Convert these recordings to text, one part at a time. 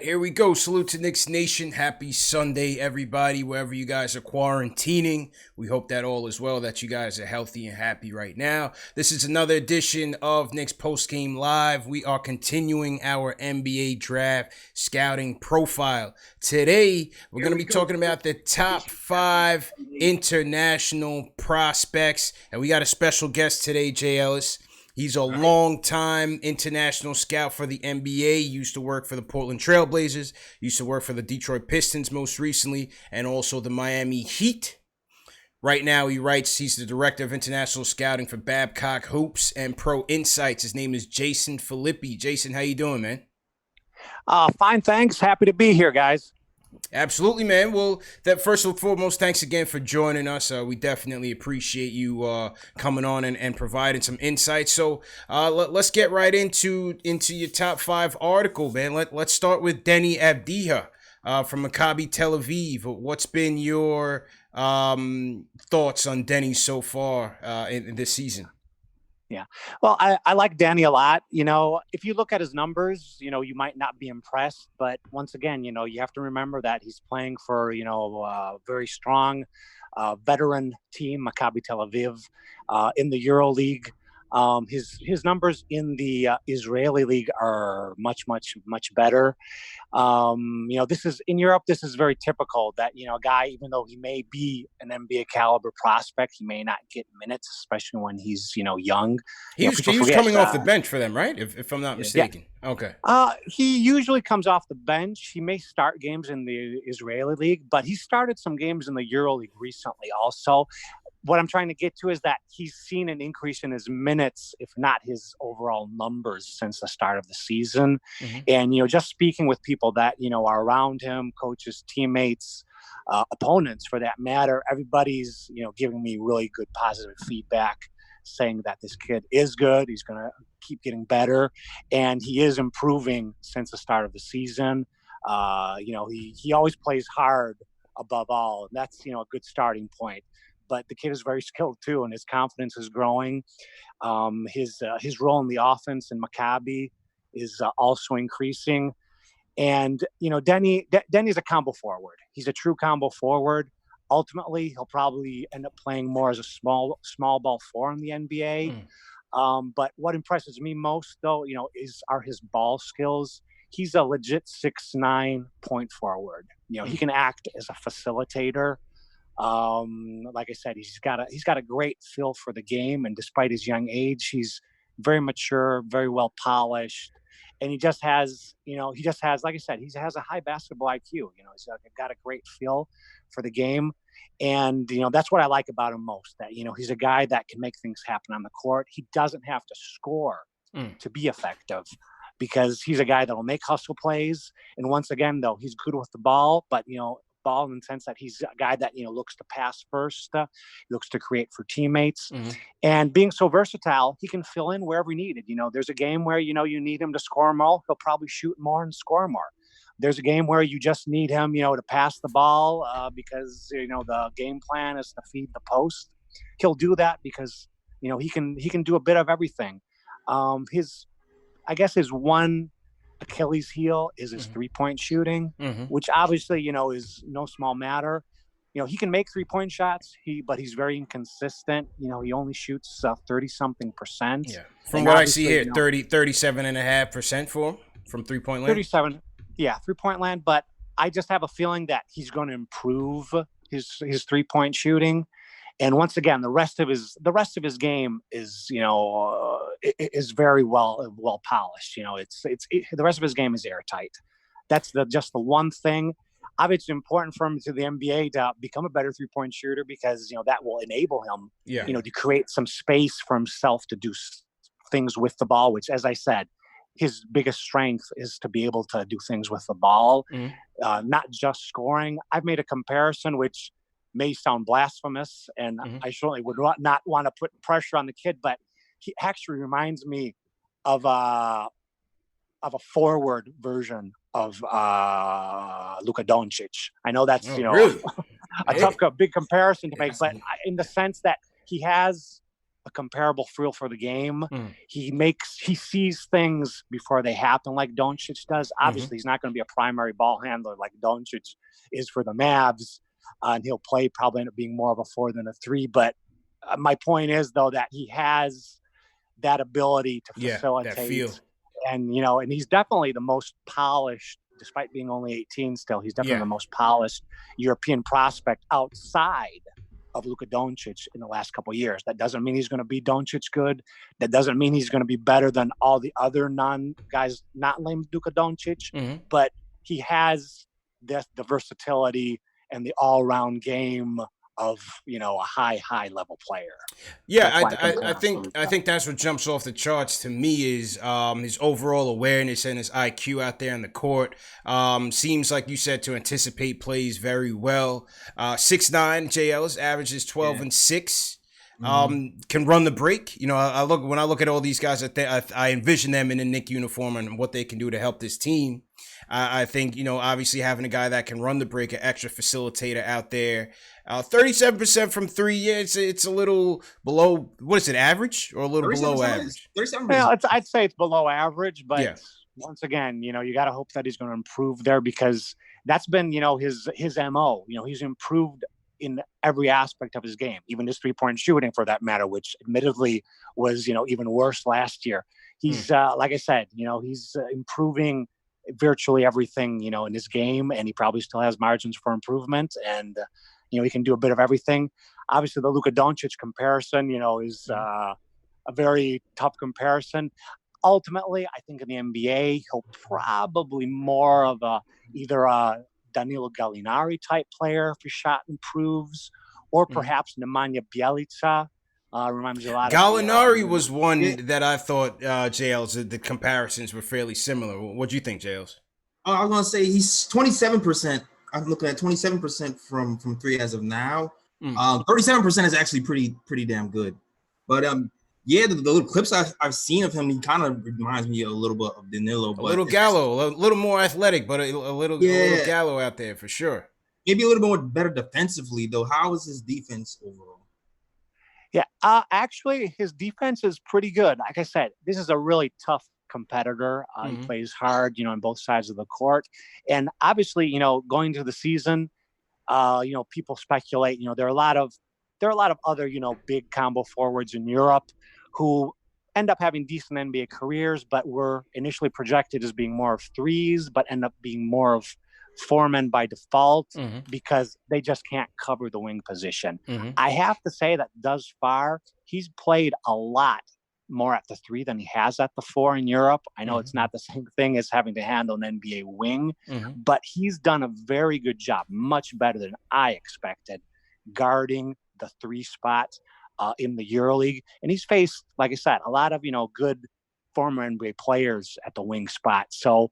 Here we go. Salute to Knicks Nation. Happy Sunday, everybody, wherever you guys are quarantining. We hope that all is well, that you guys are healthy and happy right now. This is another edition of Knicks Postgame Live. We are continuing our NBA draft scouting profile. Today, we're going to be talking about the top 5 international prospects. And we got a special guest today, Jay Ellis. He's a long-time international scout for the NBA. Used to work for the Portland Trail Blazers. Used to work for the Detroit Pistons most recently, and also the Miami Heat. Right now, he's the director of international scouting for Babcock Hoops and Pro Insights. His name is Jason Filippi. Jason, how you doing, man? Fine, thanks. Happy to be here, guys. Absolutely, man. Well, that first and foremost, thanks again for joining us. We definitely appreciate you coming on and providing some insights. So let's get right into your top 5 article, man. Let's start with Deni Avdija from Maccabi Tel Aviv. What's been your thoughts on Deni so far in this season? Yeah. Well, I like Deni a lot. If you look at his numbers, you might not be impressed. But once again, you have to remember that he's playing for, a very strong veteran team, Maccabi Tel Aviv, in the Euro League. His numbers in the Israeli league are much better. This is in Europe. This is very typical that a guy, even though he may be an NBA caliber prospect, he may not get minutes, especially when he's young. He was coming off the bench for them, right? If I'm not mistaken. Yeah. Okay. He usually comes off the bench. He may start games in the Israeli league, but he started some games in the Euro League recently also. What I'm trying to get to is that he's seen an increase in his minutes, if not his overall numbers, since the start of the season. Mm-hmm. And, just speaking with people that, are around him, coaches, teammates, opponents for that matter, everybody's, giving me really good positive feedback, saying that this kid is good. He's going to keep getting better. And he is improving since the start of the season. He always plays hard above all. And that's, a good starting point. But the kid is very skilled too, and his confidence is growing. His role in the offense in Maccabi is also increasing. And Deni's a combo forward. He's a true combo forward. Ultimately, he'll probably end up playing more as a small ball four in the NBA. But what impresses me most, though, are his ball skills. He's a legit 6'9" point forward. He can act as a facilitator. Like I said, he's got a great feel for the game, and despite his young age, he's very mature, very well polished, and he just has, like I said, he has a high basketball IQ. He's got a great feel for the game, and that's what I like about him most. That he's a guy that can make things happen on the court. He doesn't have to score to be effective, because he's a guy that will make hustle plays. And once again, though, he's good with the ball, but ball in the sense that he's a guy that looks to pass first, looks to create for teammates, and being so versatile, he can fill in wherever needed. There's a game where you need him to score more, he'll probably shoot more and score more. There's a game where you just need him, to pass the ball because the game plan is to feed the post. He'll do that because he can do a bit of everything. His one Achilles heel is his 3-point shooting, which obviously, is no small matter. He can make 3-point shots, but he's very inconsistent. He only shoots 30-something%. Yeah. From what I see here, 37.5% from 3-point land. 37. Yeah, 3-point land. But I just have a feeling that he's going to improve his 3-point shooting. And once again, the rest of his game is, is very well polished. The rest of his game is airtight. That's just the one thing. Obviously, it's important for him to the NBA to become a better 3-point shooter, because that will enable him, to create some space for himself to do things with the ball. Which, as I said, his biggest strength is to be able to do things with the ball, not just scoring. I've made a comparison which may sound blasphemous, and I certainly would not want to put pressure on the kid, but he actually reminds me of a forward version of Luka Doncic. I know that's really? a big comparison to make, but in the sense that he has a comparable feel for the game. He sees things before they happen, like Doncic does. Obviously, he's not going to be a primary ball handler like Doncic is for the Mavs, and he'll probably end up being more of a 4 than a 3. But my point is, though, that he has that ability to facilitate, that feel. And and he's definitely the most polished, despite being only 18 still. He's definitely the most polished European prospect outside of Luka Doncic in the last couple of years. That doesn't mean he's going to be Doncic good. That doesn't mean he's going to be better than all the other guys not named Luka Doncic. But he has the versatility and the all-round game of a high level player. I think that's what jumps off the charts to me is his overall awareness and his IQ out there in the court. Seems like you said to anticipate plays very well. 6'9", JL's average is 12 and 6. Can run the break. When I look at all these guys, I envision them in a Knicks uniform and what they can do to help this team. I think, obviously having a guy that can run the break, an extra facilitator out there. 37% from 3, it's a little below, what is it, average or a little below average? 37%. Well, I'd say it's below average, but once again, you got to hope that he's going to improve there, because that's been, his MO. He's improved in every aspect of his game, even his 3-point shooting for that matter, which admittedly was, even worse last year. He's, like I said, he's improving virtually everything, in his game, and he probably still has margins for improvement, and he can do a bit of everything. Obviously the Luka Doncic comparison, is a very tough comparison. Ultimately, I think in the NBA, he'll probably more of either a Danilo Gallinari type player if his shot improves, or perhaps Nemanja Bjelica. Reminds me a lot Gallinari was one that I thought, JL's, the comparisons were fairly similar. What do you think, JL's? I was going to say he's 27%. I'm looking at 27% from 3 as of now. 37% is actually pretty damn good. But the little clips I've seen of him, he kind of reminds me a little bit of Danilo. A little Gallo, a little more athletic, but a little Gallo out there for sure. Maybe a little bit more better defensively, though. How is his defense overall? Yeah, actually, his defense is pretty good. Like I said, this is a really tough competitor. He plays hard, on both sides of the court. And obviously, going to the season, people speculate, there are a lot of other, big combo forwards in Europe who end up having decent NBA careers, but were initially projected as being more of 3s, but end up being more of 4-men by default because they just can't cover the wing position. I have to say that thus far, he's played a lot more at the 3 than he has at the 4 in Europe. I know it's not the same thing as having to handle an NBA wing, but he's done a very good job, much better than I expected, guarding the 3 spot in the EuroLeague. And he's faced, like I said, a lot of, good former NBA players at the wing spot. So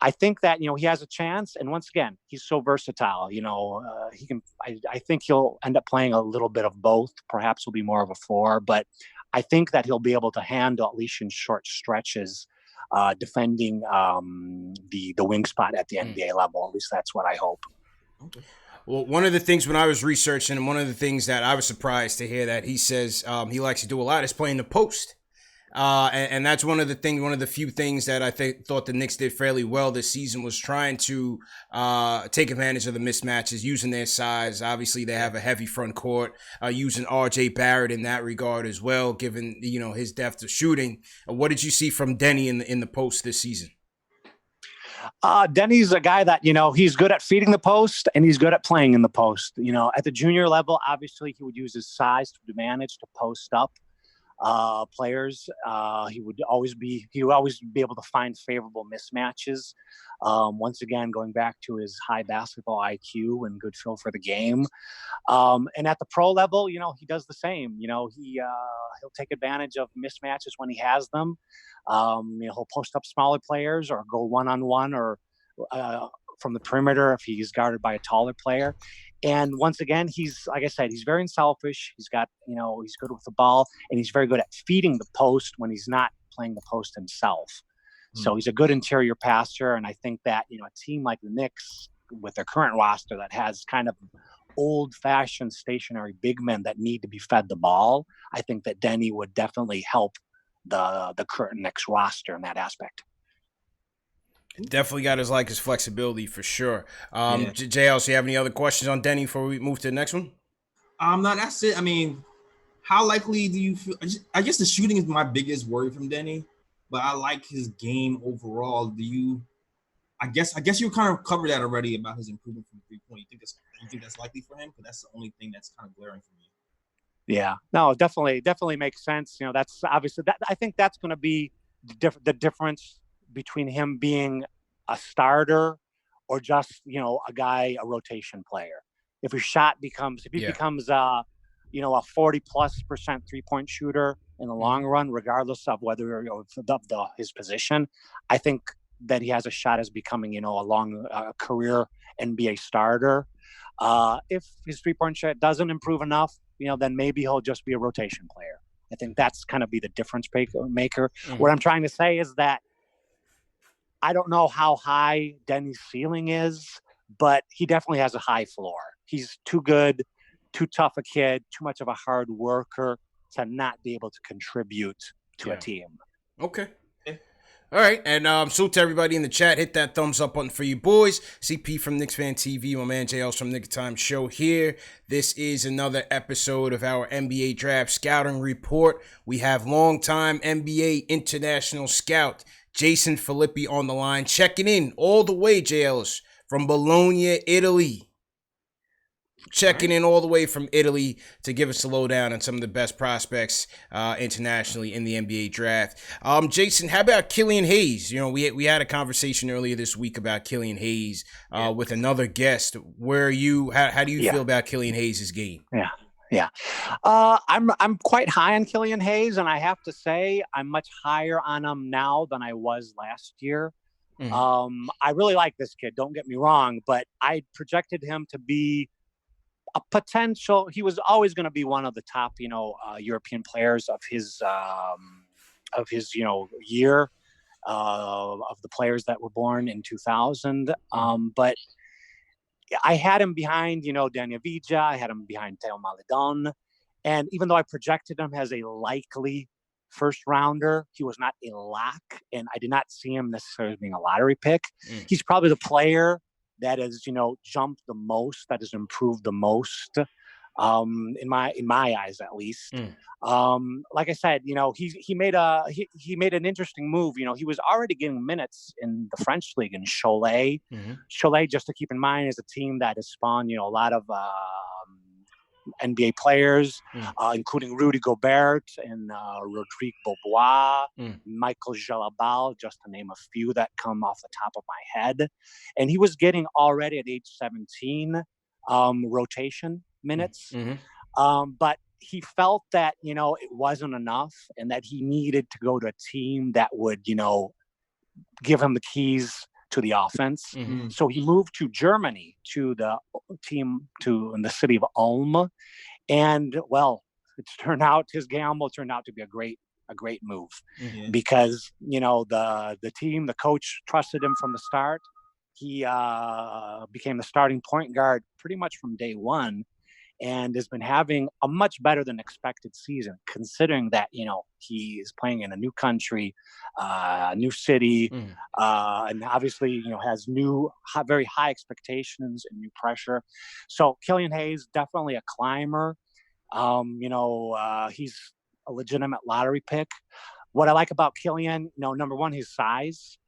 I think that, he has a chance. And once again, he's so versatile, he can, I think he'll end up playing a little bit of both. Perhaps he'll be more of a 4, but I think that he'll be able to handle, at least in short stretches, defending the wing spot at the NBA level. At least that's what I hope. Okay. Well, one of the things when I was researching, and one of the things that I was surprised to hear that he says he likes to do a lot is playing the post. And that's one of the few things that I thought the Knicks did fairly well this season was trying to take advantage of the mismatches, using their size. Obviously, they have a heavy front court, using R.J. Barrett in that regard as well, given his depth of shooting. What did you see from Deni in the post this season? Deni's a guy that, he's good at feeding the post and he's good at playing in the post. At the junior level, obviously, he would use his size to manage to post up players. He would always be able to find favorable mismatches. Once again, going back to his high basketball IQ and good feel for the game. And at the pro level, he does the same. He'll take advantage of mismatches when he has them. He'll post up smaller players or go one-on-one or from the perimeter if he's guarded by a taller player. And once again, he's, like I said, he's very unselfish. He's got, he's good with the ball, and he's very good at feeding the post when he's not playing the post himself. So he's a good interior passer. And I think that, a team like the Knicks with their current roster that has kind of old-fashioned stationary big men that need to be fed the ball, I think that Deni would definitely help the current Knicks roster in that aspect. Definitely got his flexibility for sure. Yeah. JL, so you have any other questions on Deni before we move to the next one? No, that's it. I mean, how likely do you feel? I guess the shooting is my biggest worry from Deni, but I like his game overall. Do you? I guess you kind of covered that already about his improvement from 3-point. You think that's likely for him? Because that's the only thing that's kind of glaring for me. Yeah, no, definitely makes sense. You know, that's obviously that. I think that's going to be the difference between him being a starter or just, you know, a rotation player. If he becomes a 40+% 3-point shooter in the long run, regardless of whether his position, I think that he has a shot as becoming, you know, a long career NBA starter. If his 3-point shot doesn't improve enough, you know, then maybe he'll just be a rotation player. I think that's kind of be the difference maker. What I'm trying to say is that I don't know how high Deni's ceiling is, but he definitely has a high floor. He's too good, too tough a kid, too much of a hard worker to not be able to contribute to a team. Okay. All right, and salute to everybody in the chat. Hit that thumbs up button for you boys. CP from KnicksFanTV, my man JL's from Knick Time Show here. This is another episode of our NBA Draft Scouting Report. We have longtime NBA international scout Jason Filippi on the line, checking in all the way, JL's, from Bologna, Italy. Checking in all the way from Italy to give us a lowdown on some of the best prospects internationally in the NBA draft. Jason, how about Killian Hayes? You know, we had a conversation earlier this week about Killian Hayes with another guest. How do you feel about Killian Hayes' game? Yeah. I'm quite high on Killian Hayes, and I have to say I'm much higher on him now than I was last year. I really like this kid, don't get me wrong, but I projected him to be a potential. He was always going to be one of the top, European players of his year, of the players that were born in 2000. But I had him behind, Deni Avdija. I had him behind Theo Maledon. And even though I projected him as a likely first rounder, he was not a lock. And I did not see him necessarily being a lottery pick. He's probably the player that has, jumped the most, that has improved the most, in my eyes, at least. Like I said, he made an interesting move. He was already getting minutes in the French league in Cholet. Cholet, just to keep in mind, is a team that has spawned, a lot of NBA players, including Rudy Gobert and Rodrigue Beaubois, Michael Jalabal, just to name a few that come off the top of my head. And he was getting already at age 17 rotation minutes. But he felt that, it wasn't enough and that he needed to go to a team that would, give him the keys to the offense. So he moved to Germany, to the team in the city of Ulm. And well, his gamble turned out to be a great move, because, the coach trusted him from the start. He became the starting point guard pretty much from day one, and has been having a much better than expected season, considering that, he is playing in a new country, new city, and obviously, has very high expectations and new pressure. So Killian Hayes, definitely a climber. He's a legitimate lottery pick. What I like about Killian, number one, his size.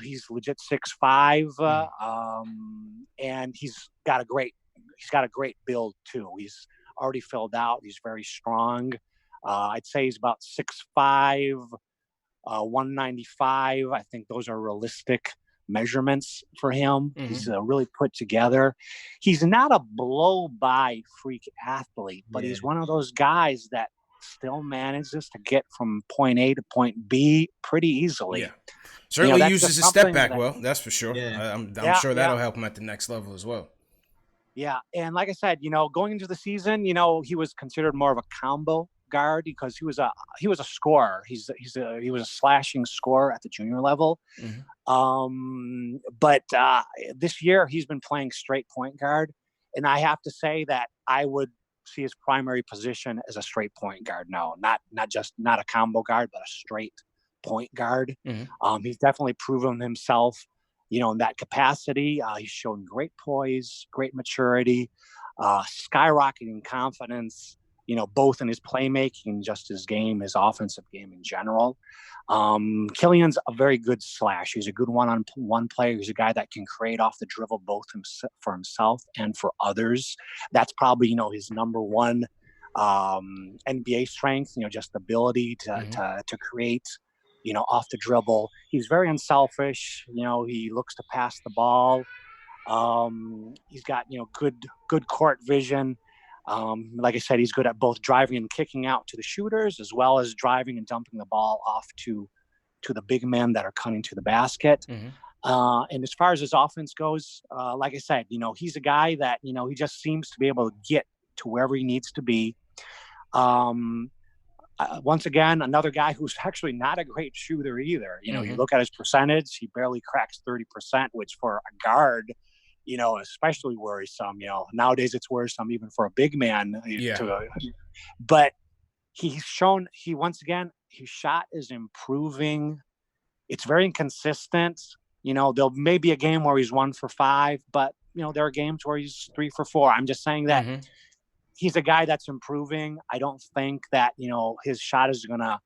He's legit 6'5", and he's got a great build too. He's already filled out. He's very strong. I'd say he's about 6'5", 195. I think those are realistic measurements for him. He's really put together. He's not a blow-by freak athlete, but he's one of those guys that still manages to get from point A to point B pretty easily. Certainly uses his step back well, that's for sure. I'm sure that'll help him at the next level as well. Yeah, and like I said, going into the season, he was considered more of a combo guard because he was a scorer. He was a slashing scorer at the junior level. But this year he's been playing straight point guard, And I have to say that I would see his primary position as a straight point guard. No, not a combo guard, but a straight point guard. He's definitely proven himself, in that capacity. He's shown great poise, great maturity, skyrocketing confidence, both in his playmaking, just his game, his offensive game in general. Killian's a very good slash. He's a good one-on-one player. He's a guy that can create off the dribble, both for himself and for others. That's probably, his number one NBA strength, just the ability to create, off the dribble. He's very unselfish. He looks to pass the ball. He's got, good court vision. Like I said, he's good at both driving and kicking out to the shooters, as well as driving and dumping the ball off to the big men that are cutting to the basket. And as far as his offense goes, like I said, he's a guy that, he just seems to be able to get to wherever he needs to be. Once again, another guy who's actually not a great shooter either. You look at his percentage, he barely cracks 30%, which for a guard, especially worrisome. Nowadays it's worrisome even for a big man. But he's shown, his shot is improving. It's very inconsistent. There may be a game where he's 1 for 5, but there are games where he's 3 for 4. I'm just saying that he's a guy that's improving. I don't think that, his shot is going to,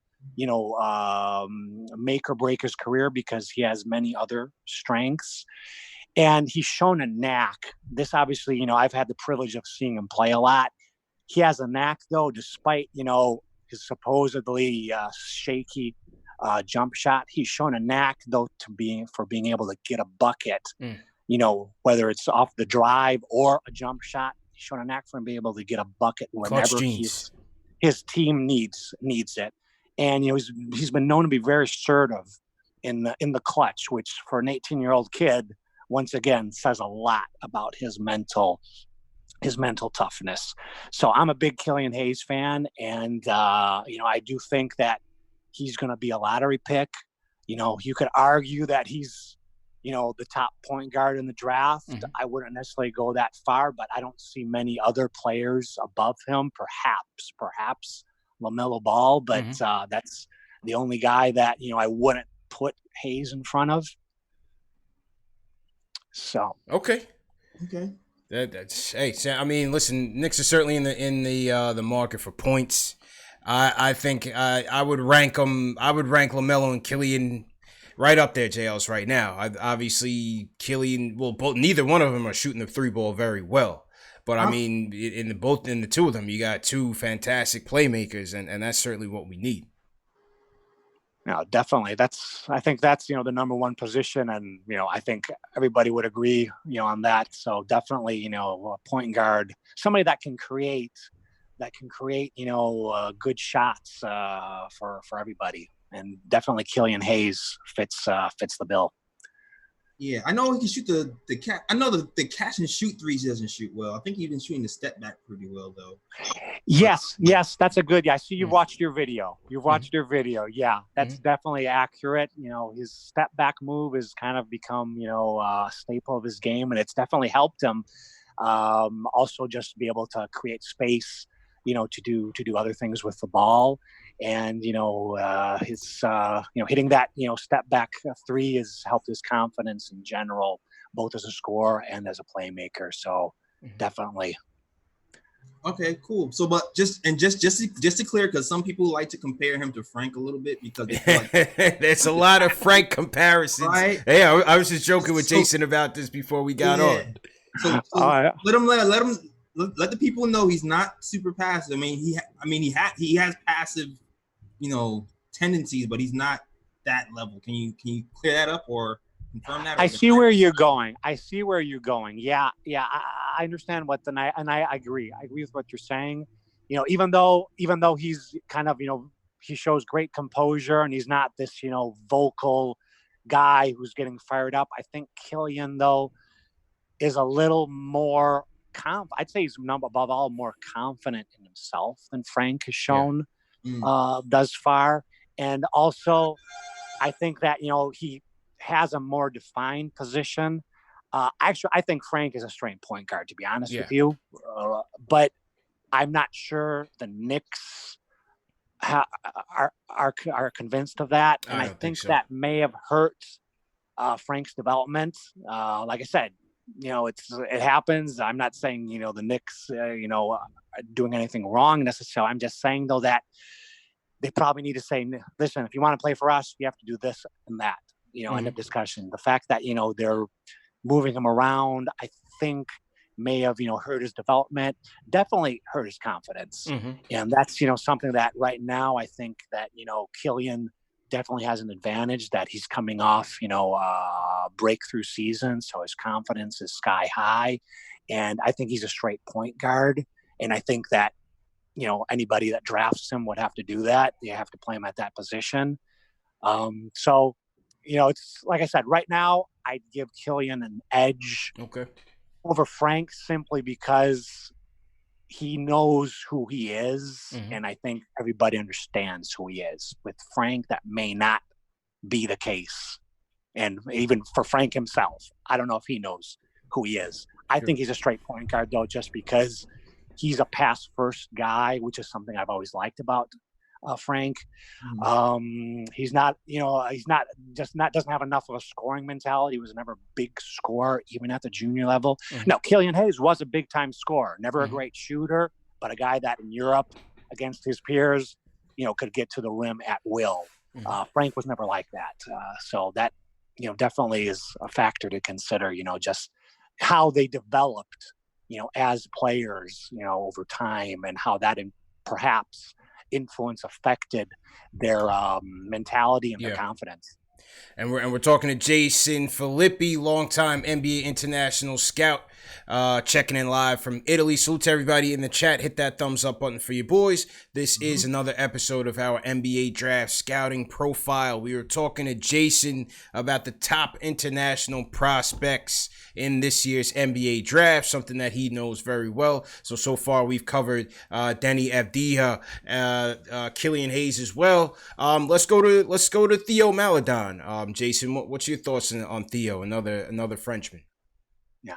make or break his career, because he has many other strengths. And he's shown a knack. This obviously, I've had the privilege of seeing him play a lot. He has a knack, though, despite, his supposedly shaky jump shot. He's shown a knack, though, for being able to get a bucket, whether it's off the drive or a jump shot. He's shown a knack for him being able to get a bucket whenever his team needs it. And, he's been known to be very assertive in the clutch, which for an 18-year-old kid, once again, says a lot about his mental toughness. So I'm a big Killian Hayes fan, and I do think that he's going to be a lottery pick. You could argue that he's the top point guard in the draft. I wouldn't necessarily go that far, but I don't see many other players above him. Perhaps LaMelo Ball, but that's the only guy that I wouldn't put Hayes in front of. So okay. That's hey. I mean, listen, Knicks are certainly in the market for points. I think I would rank them. I would rank LaMelo and Killian right up there, JLs, right now. Obviously, Killian. Well, neither one of them are shooting the 3 ball very well. But I mean, in the two of them, you got 2 fantastic playmakers, and that's certainly what we need. No, definitely. I think that's, the number one position. And, I think everybody would agree, on that. So definitely, a point guard, somebody that can create, good shots for everybody. And definitely Killian Hayes fits the bill. Yeah, I know he can shoot the catch. I know the catch and shoot threes he doesn't shoot well. I think he's been shooting the step back pretty well, though. Yes, that's a good. Yeah, I see you've watched your video. Yeah, that's definitely accurate. His step back move has kind of become, a staple of his game, and it's definitely helped him. Also, just to be able to create space, to do other things with the ball. And, his, hitting that, step back 3 has helped his confidence in general, both as a scorer and as a playmaker. So definitely. Okay, cool. So, but just to clear, because some people like to compare him to Frank a little bit because they feel like there's a lot of Frank comparisons. Right? Hey, I was just joking with Jason about this before we got on. So let the people know he's not super passive. I mean, he has passive, tendencies, but he's not that level. Can you clear that up or confirm that? I see where you're going. Yeah. I understand and I agree. I agree with what you're saying. Even though he's kind of, he shows great composure and he's not this, vocal guy who's getting fired up. I think Killian, though, is a little more I'd say he's above all more confident in himself than Frank has shown thus far. And also, I think that, he has a more defined position. Actually, I think Frank is a straight point guard, to be honest Yeah. with you. But I'm not sure the Knicks are convinced of that, and I think so. that may have hurt Frank's development. Like I said, it happens. I'm not saying the Knicks are doing anything wrong necessarily. I'm just saying though that they probably need to say, listen, if you want to play for us, you have to do this and that. End of discussion. The fact that they're moving him around, I think may have hurt his development, definitely hurt his confidence. And that's something that right now I think that Killian definitely has an advantage, that he's coming off breakthrough season, so his confidence is sky high, and I think he's a straight point guard, and I think that anybody that drafts him would have to do that. They have to play him at that position. So it's like I said, right now I'd give Killian an edge over Frank, simply because he knows who he is, and I think everybody understands who he is. With Frank, that may not be the case, and even for Frank himself, I don't know if he knows who he is. I think he's a straight point guard, though, just because he's a pass first guy, which is something I've always liked about Frank. He's not doesn't have enough of a scoring mentality. He was never a big scorer, even at the junior level. Now, Killian Hayes was a big time scorer, never a great shooter, but a guy that in Europe against his peers, could get to the rim at will. Frank was never like that. So that, definitely is a factor to consider, just how they developed, as players, over time, and how that perhaps influence affected their mentality and their confidence. And we're talking to Jason Filippi, longtime NBA international scout, checking in live from Italy. Salute to everybody in the chat. Hit that thumbs up button for your boys. This is another episode of our NBA Draft Scouting Profile. We were talking to Jason about the top international prospects in this year's NBA Draft, something that he knows very well. So far we've covered Deni, Avdija, Killian Hayes as well. Let's go to Theo Maledon. Jason, what's your thoughts on Theo, another Frenchman? Yeah,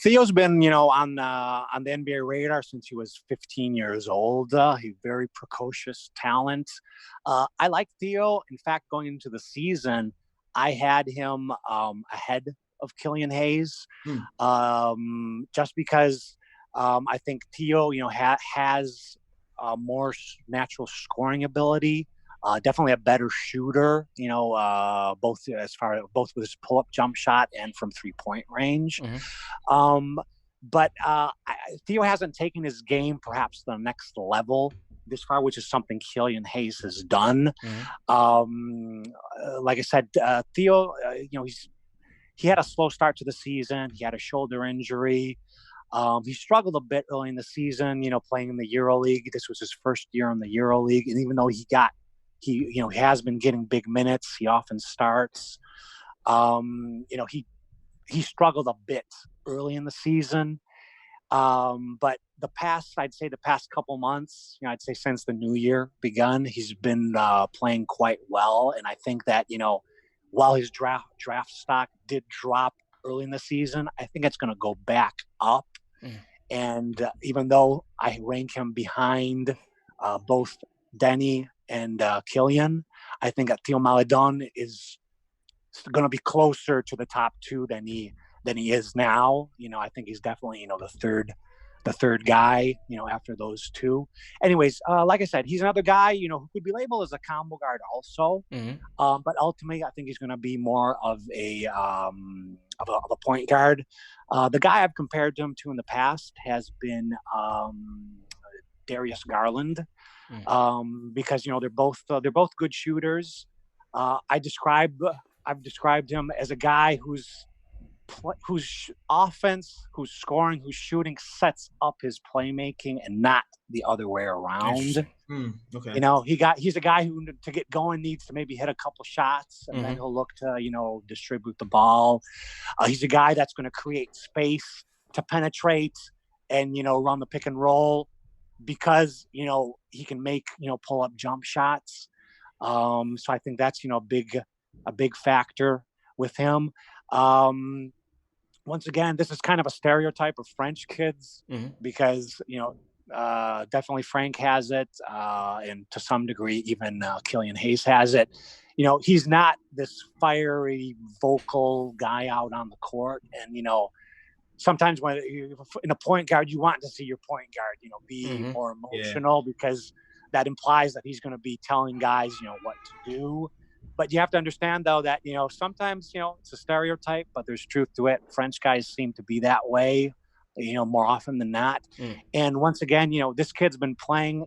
Theo's been on the NBA radar since he was 15 years old. He's very precocious talent. I like Theo. In fact, going into the season, I had him ahead of Killian Hayes, just because I think Theo has more natural scoring ability. Definitely a better shooter, both with his pull-up jump shot and from 3-point range. But Theo hasn't taken his game perhaps to the next level this far, which is something Killian Hayes has done. Like I said, Theo, he had a slow start to the season. He had a shoulder injury. He struggled a bit early in the season, playing in the EuroLeague. This was his first year in the EuroLeague, and even though he has been getting big minutes, he often starts. He struggled a bit early in the season. But the past couple months, I'd say since the new year begun, he's been playing quite well. And I think that, while his draft stock did drop early in the season, I think it's going to go back up. And even though I rank him behind both Deni and Killian, I think that Theo Maledon is going to be closer to the top two than he is now. I think he's definitely the third guy after those two. Anyways, like I said, he's another guy who could be labeled as a combo guard also, but ultimately I think he's going to be more of a point guard. The guy I've compared him to in the past has been Darius Garland. Because they're both good shooters. I've described him as a guy whose offense, whose scoring, whose shooting sets up his playmaking, and not the other way around. He's a guy who, to get going, needs to maybe hit a couple shots, and then he'll look to distribute the ball. He's a guy that's going to create space to penetrate and run the pick and roll, because he can make pull up jump shots. So I think that's a big factor with him. once again, this is kind of a stereotype of French kids because, definitely Frank has it. And to some degree, even Killian Hayes has it. He's not this fiery, vocal guy out on the court. And, sometimes when in a point guard, you want to see your point guard, be more emotional because that implies that he's going to be telling guys, what to do. But you have to understand, though, that, sometimes, it's a stereotype, but there's truth to it. French guys seem to be that way, more often than not. And once again, this kid's been playing.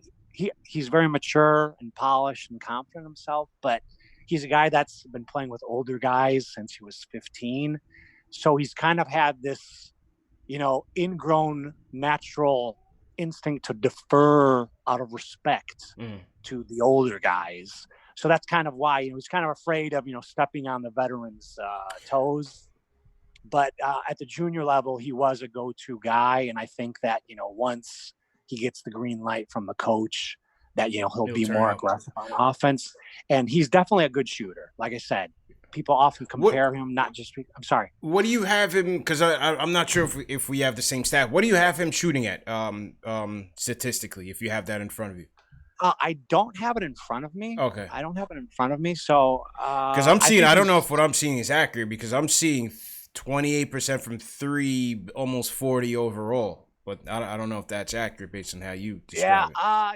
He's very mature and polished and confident in himself, but he's a guy that's been playing with older guys since he was 15. So he's kind of had this, ingrown natural instinct to defer out of respect to the older guys. So that's kind of why he's kind of afraid of, stepping on the veterans' toes. But at the junior level, he was a go-to guy. And I think that, once he gets the green light from the coach, that, he'll be more aggressive on offense. And he's definitely a good shooter. Like I said, people often compare him, not just – I'm sorry. What do you have him – because I'm not sure if we have the same stat. What do you have him shooting at statistically, if you have that in front of you? I don't have it in front of me. Okay. I don't have it in front of me. So – because I'm seeing – I don't know if what I'm seeing is accurate because I'm seeing 28% from three, almost 40 overall. But I don't know if that's accurate based on how you describe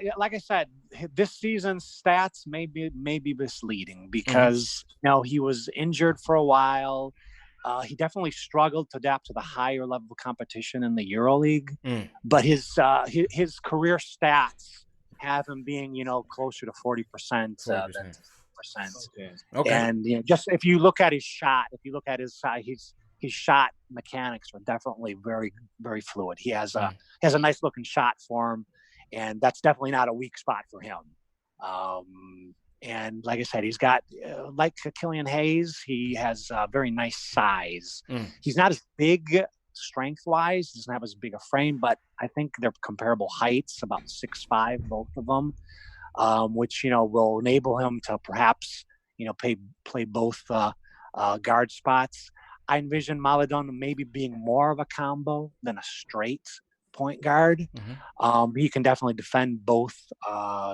it. Like I said, this season's stats may be misleading because he was injured for a while. He definitely struggled to adapt to the higher level competition in the EuroLeague. But his career stats have him being closer to 40% than 50%. Okay. And just if you look at his shot, if you look at his his shot mechanics are definitely very, very fluid. He has a nice looking shot for him, and that's definitely not a weak spot for him. And like I said, he's got like Killian Hayes, he has a very nice size. He's not as big strength wise, doesn't have as big a frame, but I think they're comparable heights, about 6'5", both of them, which will enable him to perhaps play both guard spots. I envision Maledon maybe being more of a combo than a straight point guard. He can definitely defend both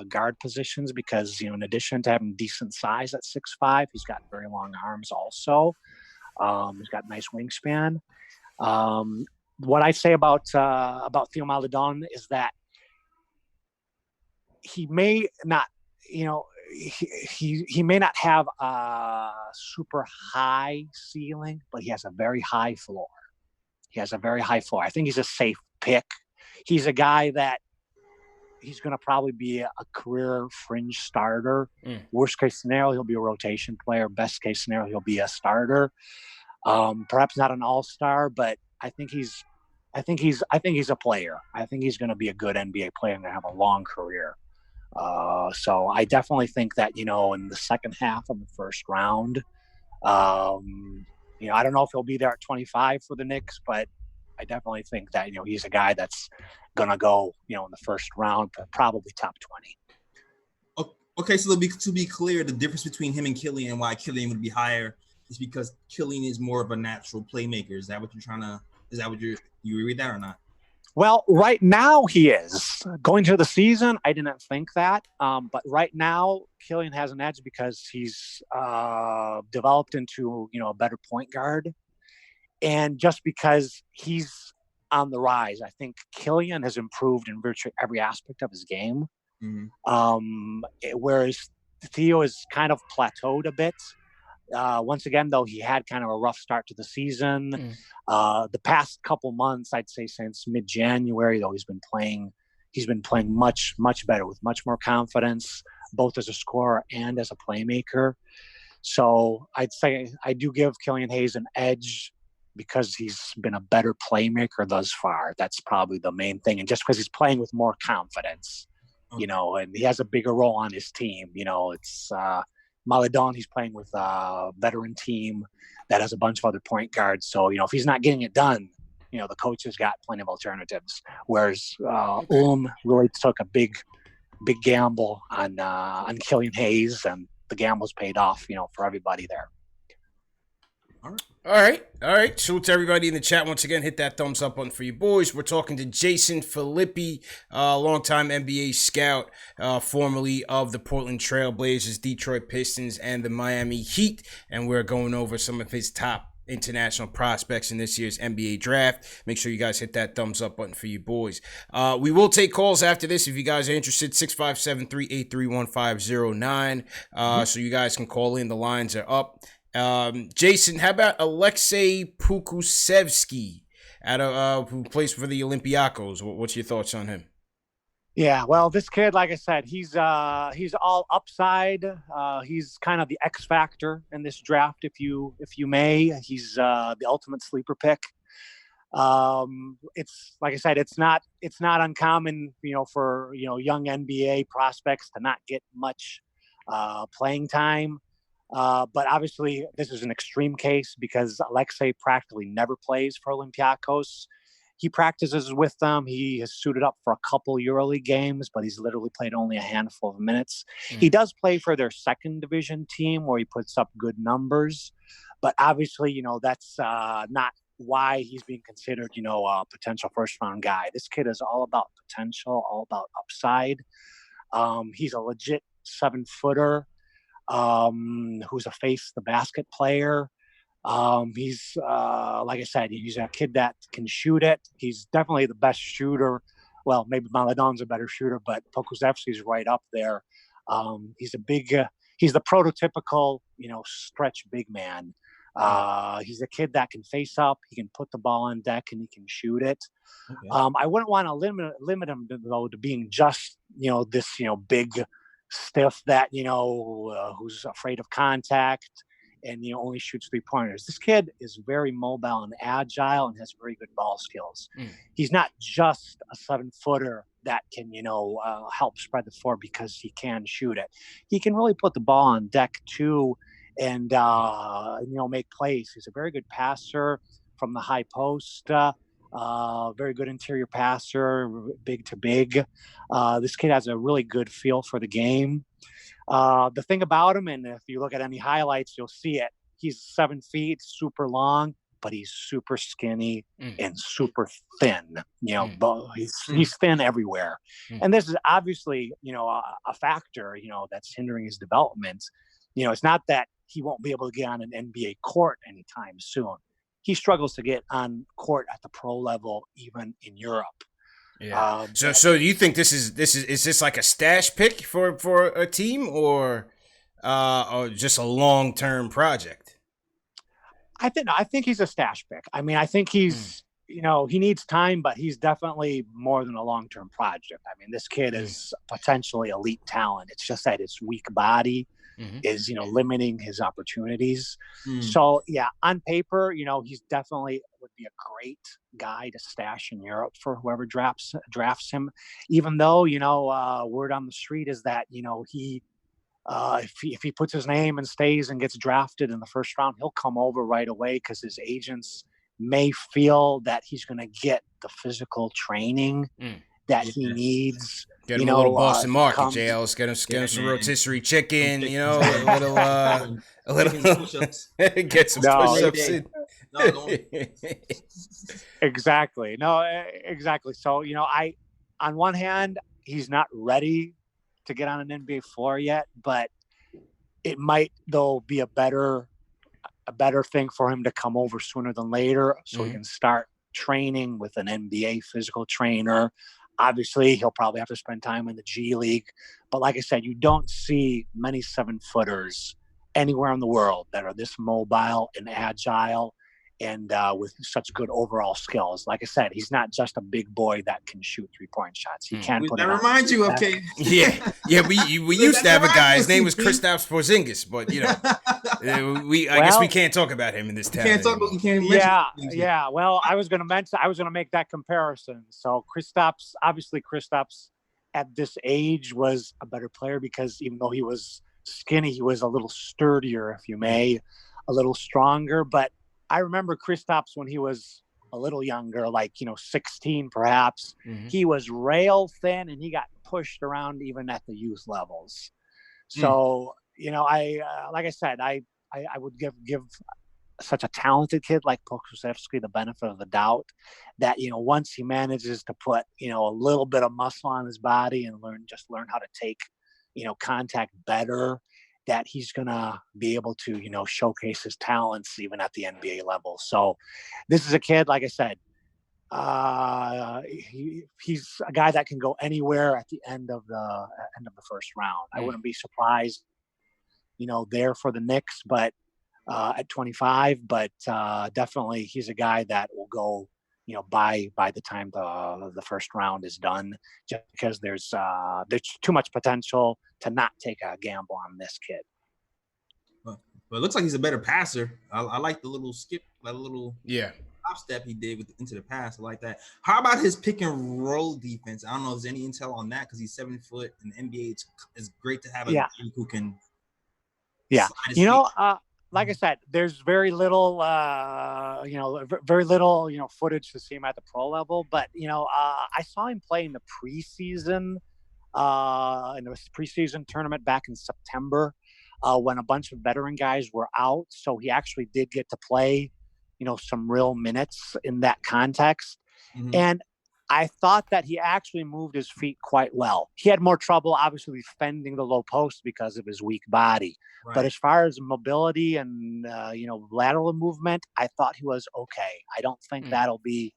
guard positions because, in addition to having decent size at 6'5", he's got very long arms also. He's got nice wingspan. What I say about Theo Maledon is that he may not, he may not have a super high ceiling, but he has a very high floor. I think he's a safe pick. He's a guy that he's going to probably be a career fringe starter. Worst case scenario, he'll be a rotation player. Best case scenario, he'll be a starter. Perhaps not an all-star, but I think he's a player. I think he's going to be a good NBA player and have a long career. So I definitely think that, in the second half of the first round, I don't know if he'll be there at 25 for the Knicks, but I definitely think that, he's a guy that's going to go, in the first round, probably top 20. Okay. So to be clear, the difference between him and Killian and why Killian would be higher is because Killian is more of a natural playmaker. Is that what you agree with that or not? Well, right now he is. Going to the season, I didn't think that. But right now, Killian has an edge because he's developed into, a better point guard. And just because he's on the rise, I think Killian has improved in virtually every aspect of his game. Whereas Theo is kind of plateaued a bit. Once again, though, he had kind of a rough start to the season. The past couple months, I'd say since mid-January, though, he's been playing much, much better with much more confidence, both as a scorer and as a playmaker. So I'd say I do give Killian Hayes an edge because he's been a better playmaker thus far. That's probably the main thing. And just because he's playing with more confidence, and he has a bigger role on his team, it's Maledon, he's playing with a veteran team that has a bunch of other point guards. So, if he's not getting it done, the coach has got plenty of alternatives. Whereas really took a big gamble on Killian Hayes, and the gamble's paid off, for everybody there. All right. Salute to everybody in the chat. Once again, hit that thumbs up button for you boys. We're talking to Jason Filippi, longtime NBA scout, formerly of the Portland Trail Blazers, Detroit Pistons, and the Miami Heat. And we're going over some of his top international prospects in this year's NBA draft. Make sure you guys hit that thumbs up button for you boys. We will take calls after this if you guys are interested. 657-383-1509. So you guys can call in. The lines are up. Jason, how about Aleksej Pokusevski who plays for the Olympiacos? What's your thoughts on him? Yeah, well, this kid, like I said, he's all upside. He's kind of the X factor in this draft, if you may. He's the ultimate sleeper pick. It's like I said, it's not uncommon, for young NBA prospects to not get much playing time. But obviously, this is an extreme case because Aleksej practically never plays for Olympiacos. He practices with them. He has suited up for a couple EuroLeague games, but he's literally played only a handful of minutes. He does play for their second division team where he puts up good numbers. But obviously, that's not why he's being considered, a potential first-round guy. This kid is all about potential, all about upside. He's a legit 7-footer. Who's a face the basket player. He's like I said, he's a kid that can shoot it. He's definitely the best shooter. Well, maybe Maledon's a better shooter, but Pokusevski's right up there. He's he's the prototypical, stretch big man. He's a kid that can face up. He can put the ball on deck and he can shoot it. Okay. I wouldn't want to limit him though to being just, this, big stiff that, who's afraid of contact and, only shoots 3-pointers. This kid is very mobile and agile and has very good ball skills. He's not just a 7-footer that can, help spread the floor because he can shoot it. He can really put the ball on deck too and, make plays. He's a very good passer from the high post. Very good interior passer, big to big. This kid has a really good feel for the game. The thing about him, and if you look at any highlights, you'll see it. He's 7 feet, super long, but he's super skinny and super thin. He's thin everywhere. And this is obviously, a factor, that's hindering his development. It's not that he won't be able to get on an NBA court anytime soon. He struggles to get on court at the pro level, even in Europe. Yeah. So do you think this is like a stash pick for a team or just a long-term project? I think he's a stash pick. I mean, I think he's he needs time, but he's definitely more than a long-term project. I mean, this kid is potentially elite talent. It's just that his weak body is, limiting his opportunities. So yeah, on paper, he's definitely would be a great guy to stash in Europe for whoever drafts him, even though, word on the street is that, he, if he puts his name and stays and gets drafted in the first round, he'll come over right away because his agents may feel that he's going to get the physical training that he needs. Get him a little Boston market, JL. Let's get him some rotisserie chicken, a little push-ups. Get some push-ups in. Exactly. No, exactly. So, on one hand, he's not ready to get on an NBA floor yet, but it might, though, be a better thing for him to come over sooner than later so he can start training with an NBA physical trainer. Obviously, he'll probably have to spend time in the G League. But like I said, you don't see many 7-footers anywhere in the world that are this mobile and agile and with such good overall skills. Like I said, he's not just a big boy that can shoot 3-point shots. He can put it on. That reminds you of K. Yeah. We used to have a guy. His name was Kristaps Porzingis, but I guess we can't talk about him in this town. You can't mention Yeah. Well, I was going to make that comparison. So Kristaps at this age was a better player because even though he was skinny, he was a little sturdier, if you may, a little stronger. But I remember Kristaps when he was a little younger, like, 16 perhaps. He was rail thin and he got pushed around even at the youth levels. So, I like I said, I would give such a talented kid like Pokusevski the benefit of the doubt that, once he manages to put, a little bit of muscle on his body and learn how to take, contact better, that he's going to be able to, showcase his talents even at the NBA level. So this is a kid, like I said, he's a guy that can go anywhere at the end of the first round. I wouldn't be surprised, there for the Knicks, but at 25, but definitely he's a guy that will go, by the time the first round is done, just because there's too much potential to not take a gamble on this kid. But it looks like he's a better passer. I like the little skip, that little top step he did into the pass. I like that. How about his pick and roll defense? I don't know if there's any intel on that because he's 7 foot in the NBA. It's great to have a guy who can. Yeah, like I said, there's very little, footage to see him at the pro level. But I saw him play in the preseason, in the preseason tournament back in September, when a bunch of veteran guys were out. So he actually did get to play, some real minutes in that context. Mm-hmm. And I thought that he actually moved his feet quite well. He had more trouble, obviously, defending the low post because of his weak body. Right. But as far as mobility and, lateral movement, I thought he was okay. I don't think that'll be,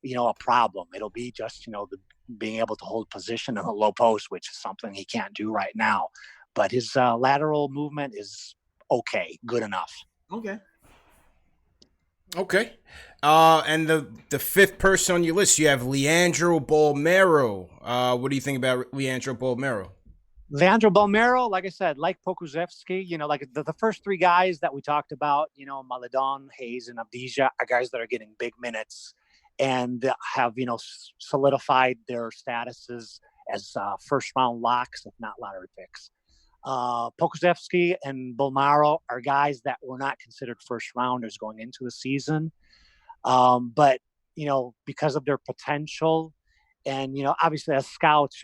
a problem. It'll be just, being able to hold position in the low post, which is something he can't do right now. But his lateral movement is okay, good enough. Okay. And the fifth person on your list, you have Leandro Bolmaro. What do you think about Leandro Bolmaro? Leandro Bolmaro, like I said, like Pokusevski, like the first three guys that we talked about, Maledon, Hayes, and Avdija are guys that are getting big minutes and have, solidified their statuses as first round locks, if not lottery picks. Pokusevski and Bolmaro are guys that were not considered first rounders going into the season. But, because of their potential and, obviously as scouts,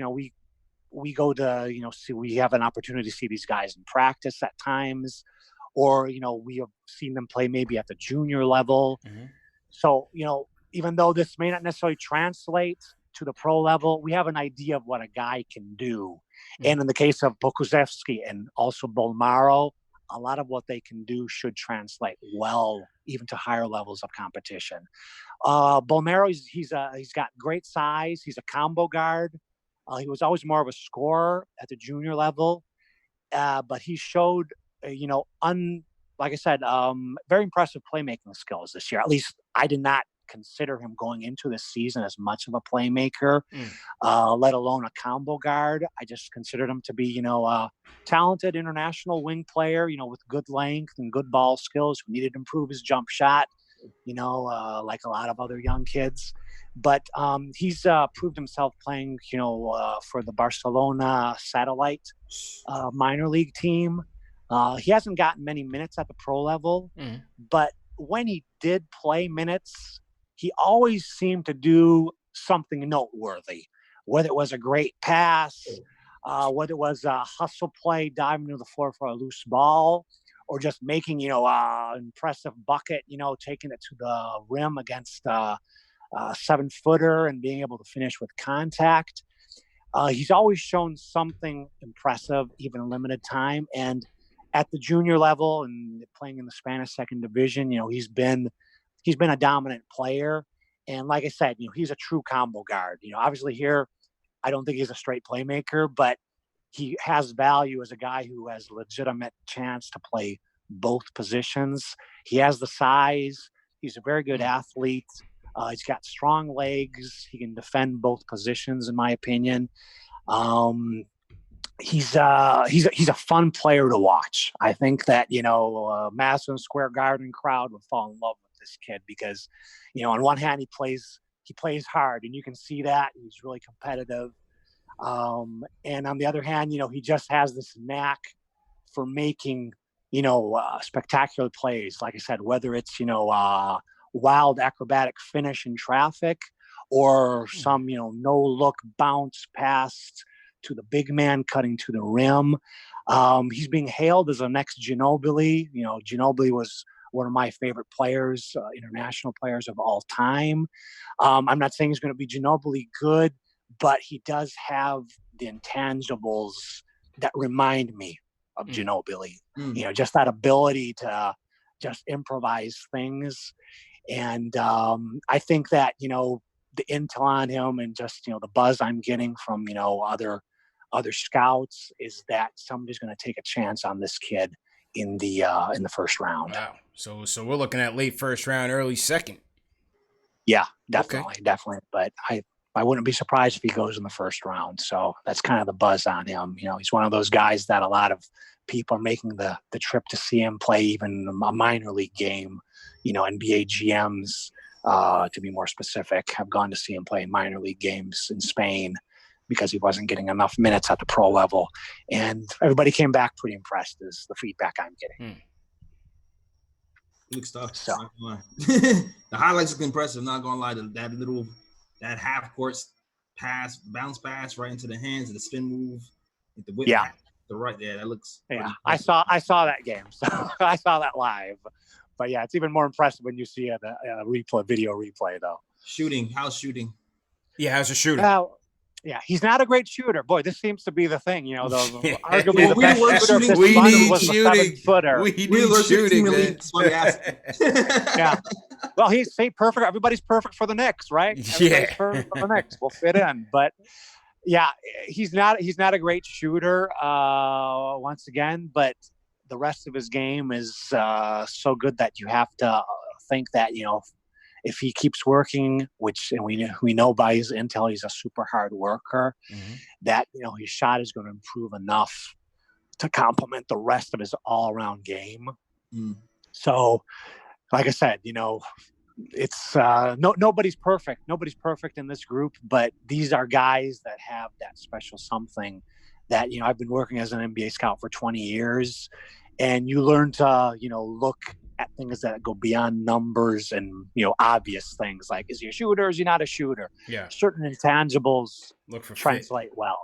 we go to, we have an opportunity to see these guys in practice at times, or, we have seen them play maybe at the junior level. Mm-hmm. So, even though this may not necessarily translate to the pro level, we have an idea of what a guy can do. Mm-hmm. And in the case of Pokusevski and also Bolmaro, a lot of what they can do should translate well, even to higher levels of competition. Bolmaro, he's got great size. He's a combo guard. He was always more of a scorer at the junior level, but he showed, like I said, very impressive playmaking skills this year. At least I did not consider him going into this season as much of a playmaker, let alone a combo guard. I just considered him to be, a talented international wing player, with good length and good ball skills, who needed to improve his jump shot, like a lot of other young kids. But he's proved himself playing, for the Barcelona satellite minor league team. He hasn't gotten many minutes at the pro level, but when he did play minutes, he always seemed to do something noteworthy, whether it was a great pass, whether it was a hustle play, diving to the floor for a loose ball, or just making, impressive bucket, taking it to the rim against a 7-footer and being able to finish with contact. He's always shown something impressive, even in limited time. And at the junior level and playing in the Spanish second division, he's been a dominant player. And like I said, he's a true combo guard. Obviously here, I don't think he's a straight playmaker, but he has value as a guy who has legitimate chance to play both positions. He has the size. He's a very good athlete. He's got strong legs. He can defend both positions, in my opinion. He's a fun player to watch. I think that, Madison Square Garden crowd would fall in love with this kid because, on one hand, he plays hard and you can see that he's really competitive. And on the other hand, he just has this knack for making, spectacular plays. Like I said, whether it's, wild acrobatic finish in traffic or some, no look bounce past to the big man cutting to the rim. He's being hailed as a next Ginobili. Ginobili was one of my favorite players, international players of all time. I'm not saying he's going to be Ginobili good, but he does have the intangibles that remind me of Ginobili. Just that ability to just improvise things. And I think that, the intel on him and just, the buzz I'm getting from, other scouts is that somebody's going to take a chance on this kid in the first round. Wow. So we're looking at late first round, early second. Yeah, definitely. But I wouldn't be surprised if he goes in the first round. So that's kind of the buzz on him. He's one of those guys that a lot of people are making the trip to see him play even a minor league game. NBA GMs, to be more specific, have gone to see him play minor league games in Spain because he wasn't getting enough minutes at the pro level. And everybody came back pretty impressed is the feedback I'm getting. Good stuff. So. The highlights look impressive, not going to lie. That half court pass, bounce pass right into the hands of the spin move. With the whip, the right there, that looks. Yeah, I saw that game. So I saw that live. But yeah, it's even more impressive when you see a video replay, though. Shooting, how's shooting? Yeah, how's a shooter? Yeah, he's not a great shooter. Boy, this seems to be the thing. Arguably the best shooter. We need shooting. We need shooting, man. Yeah. Well, he's perfect. Everybody's perfect for the Knicks, right? Everybody's perfect for the Knicks. We'll fit in, but. Yeah, he's not a great shooter once again, but the rest of his game is so good that you have to think that, if he keeps working, which and we know by his intel he's a super hard worker, that his shot is going to improve enough to complement the rest of his all-around game. So, like I said, it's nobody's perfect. Nobody's perfect in this group, but these are guys that have that special something that, I've been working as an NBA scout for 20 years, and you learn to, look at things that go beyond numbers and, obvious things like, is he a shooter? Is he not a shooter? Yeah. Certain intangibles translate well,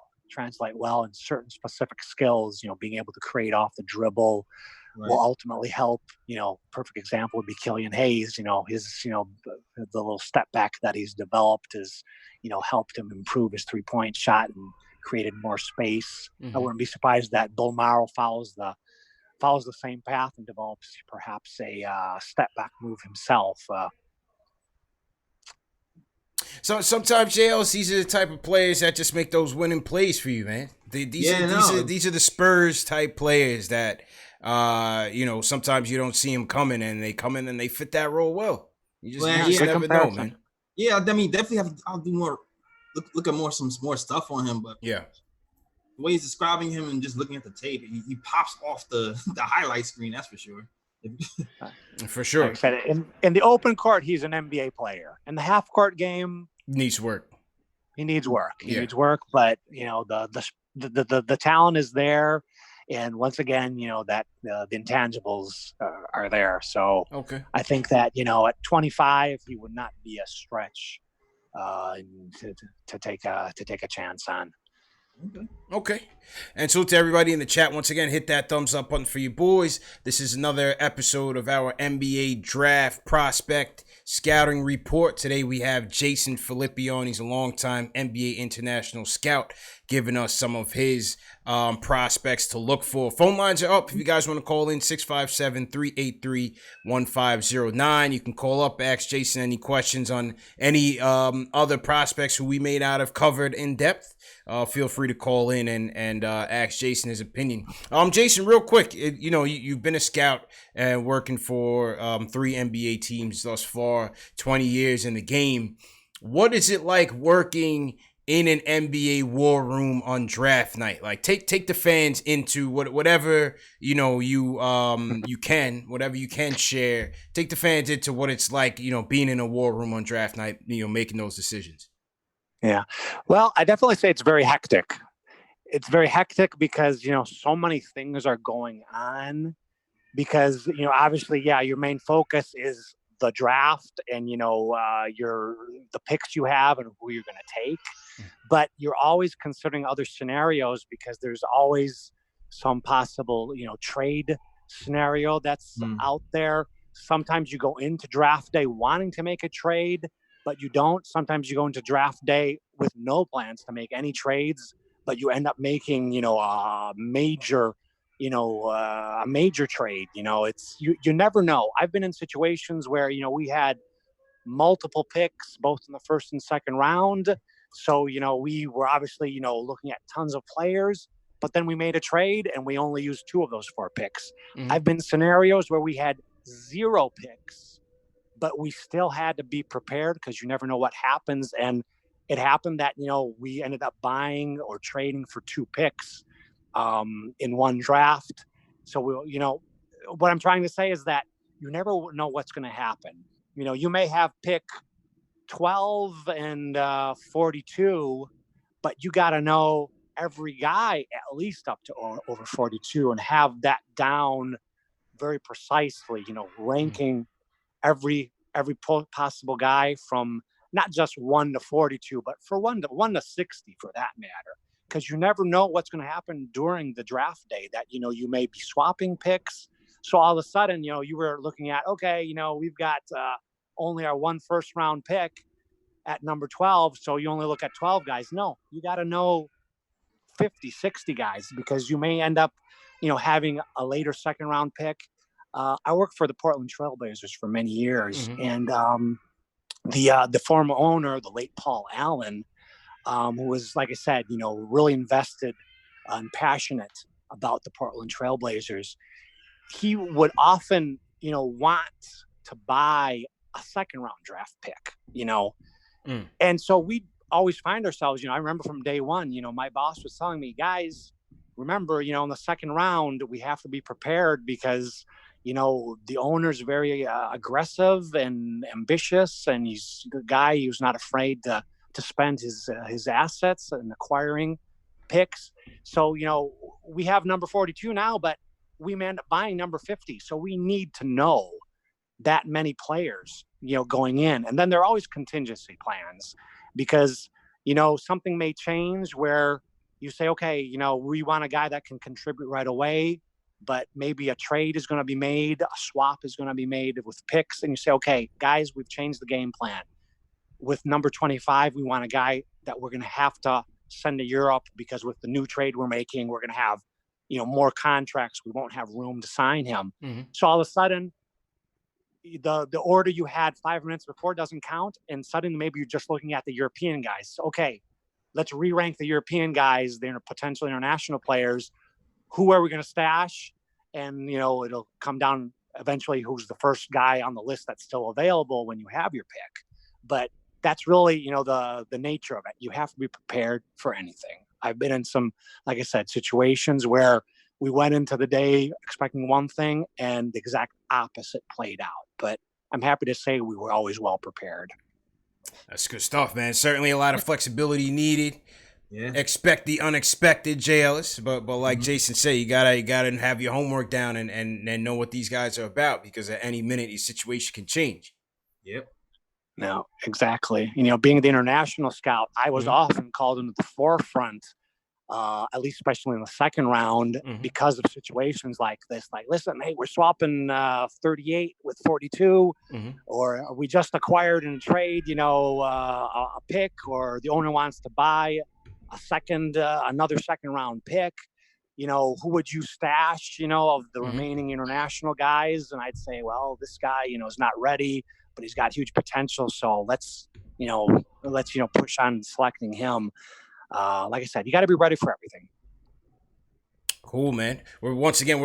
and certain specific skills, being able to create off the dribble, will ultimately help. Perfect example would be Killian Hayes. His the little step back that he's developed has helped him improve his 3-point shot and created more space. I wouldn't be surprised that Bolmaro follows the same path and develops perhaps a step back move himself. So sometimes JLs, these are the type of players that just make those winning plays for you, man. These are the Spurs type players that sometimes you don't see them coming, and they come in and they fit that role well. You just never know, man. Yeah, I mean, definitely I'll do more. Look at some more stuff on him, but yeah, the way he's describing him and just looking at the tape, he pops off the highlight screen. That's for sure. For sure. Like I said, in the open court, he's an NBA player. In the half court game, needs work. He needs work. He needs work, but the talent is there. And once again, that the intangibles are there. So I think that, at 25, he would not be a stretch to take a chance on. Okay. And so to everybody in the chat, once again, hit that thumbs up button for you boys. This is another episode of our NBA Draft Prospect Scouting Report. Today we have Jason Filippi on. He's a longtime NBA international scout, giving us some of his prospects to look for. Phone lines are up if you guys want to call in, 657-383-1509. You can call up, ask Jason any questions on any other prospects who we may not have covered in depth. Feel free to call in and ask Jason his opinion. Jason, real quick, you've been a scout and working for 3 NBA teams thus far, 20 years in the game. What is it like working in an NBA war room on draft night? Like, take the fans into whatever you can, whatever you can share. Take the fans into what it's like, being in a war room on draft night, making those decisions. Yeah. Well, I definitely say it's very hectic. It's very hectic because, so many things are going on because, obviously, your main focus is the draft and, the picks you have and who you're going to take. But you're always considering other scenarios because there's always some possible, trade scenario that's out there. Sometimes you go into draft day wanting to make a trade, but you don't. Sometimes you go into draft day with no plans to make any trades, but you end up making, a major trade. It's you never know. I've been in situations where, we had multiple picks, both in the first and second round. So, we were obviously, looking at tons of players, but then we made a trade and we only used 2 of those 4 picks. Mm-hmm. I've been in scenarios where we had 0 picks, but we still had to be prepared because you never know what happens. And it happened that, we ended up buying or trading for 2 picks in one draft. So, what I'm trying to say is that you never know what's going to happen. You may have pick 12 and 42, but you got to know every guy at least up to over 42 and have that down very precisely, ranking every possible guy from not just 1 to 42, but for 1 to 60 for that matter. Because you never know what's going to happen during the draft day that, you may be swapping picks. So all of a sudden, you were looking at, okay, we've got only our 1 first-round pick at number 12, so you only look at 12 guys. No, you got to know 50, 60 guys because you may end up, having a later second-round pick. I worked for the Portland Trailblazers for many years, mm-hmm. and the former owner, the late Paul Allen, who was, like I said, really invested and passionate about the Portland Trailblazers, he would often, want to buy a second-round draft pick, And so we always find ourselves, I remember from day one, my boss was telling me, guys, remember, in the second round, we have to be prepared because, the owner's very aggressive and ambitious, and he's the guy who's not afraid to spend his assets and acquiring picks. So, we have number 42 now, but we may end up buying number 50. So we need to know that many players, going in. And then there are always contingency plans because, something may change where you say, okay, we want a guy that can contribute right away, but maybe a trade is going to be made, a swap is going to be made with picks. And you say, okay, guys, we've changed the game plan. With number 25, we want a guy that we're going to have to send to Europe because with the new trade we're making, we're going to have, more contracts. We won't have room to sign him. Mm-hmm. So all of a sudden, the order you had 5 minutes before doesn't count. And suddenly maybe you're just looking at the European guys. Okay, let's re-rank the European guys. They're potential international players. Who are we going to stash? And, it'll come down eventually who's the first guy on the list that's still available when you have your pick. But that's really, the nature of it. You have to be prepared for anything. I've been in some, like I said, situations where we went into the day expecting one thing and the exact opposite played out. But I'm happy to say we were always well prepared. That's good stuff, man. Certainly a lot of flexibility needed. Yeah. Expect the unexpected, JLS. But like mm-hmm. Jason said, you gotta have your homework down and know what these guys are about because at any minute your situation can change. Yep. No, exactly. Being the international scout, I was mm-hmm. often called into the forefront, at least especially in the second round, mm-hmm. because of situations like this. Like, listen, hey, we're swapping 38 with 42, mm-hmm. or we just acquired in a trade, a pick, or the owner wants to buy another second round pick. Who would you stash, of the mm-hmm. remaining international guys? And I'd say, well, this guy, is not ready, but he's got huge potential. So let's push on selecting him. Like I said, you got to be ready for everything. Cool, man. We're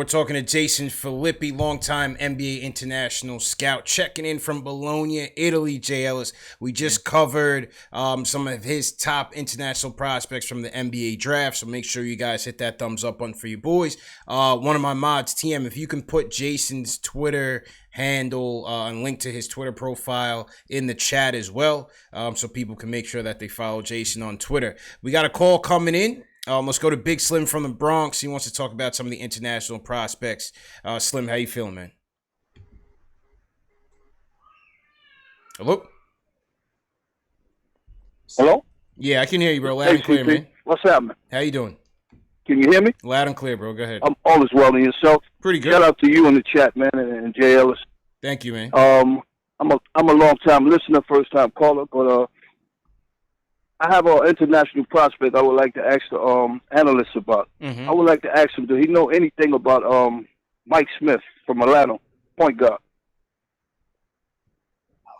talking to Jason Filippi, longtime NBA international scout, checking in from Bologna, Italy. JLS. We just covered some of his top international prospects from the NBA draft, so make sure you guys hit that thumbs up button for you boys. One of my mods, TM, if you can put Jason's Twitter handle and link to his Twitter profile in the chat as well, so people can make sure that they follow Jason on Twitter. We got a call coming in. Let's go to Big Slim from the Bronx. He wants to talk about some of the international prospects. Slim, how you feeling, man? Hello? Hello? Yeah, I can hear you, bro. Loud and clear, man. What's happening? How you doing? Can you hear me? Loud and clear, bro. Go ahead. All is well in yourself. Pretty good. Shout out to you in the chat, man, and Jay Ellis. Thank you, man. I'm a long time listener, first time caller, but I have an international prospect I would like to ask the analyst about. I would like to ask him, does he know anything about Mike Smith from Maledon, point guard?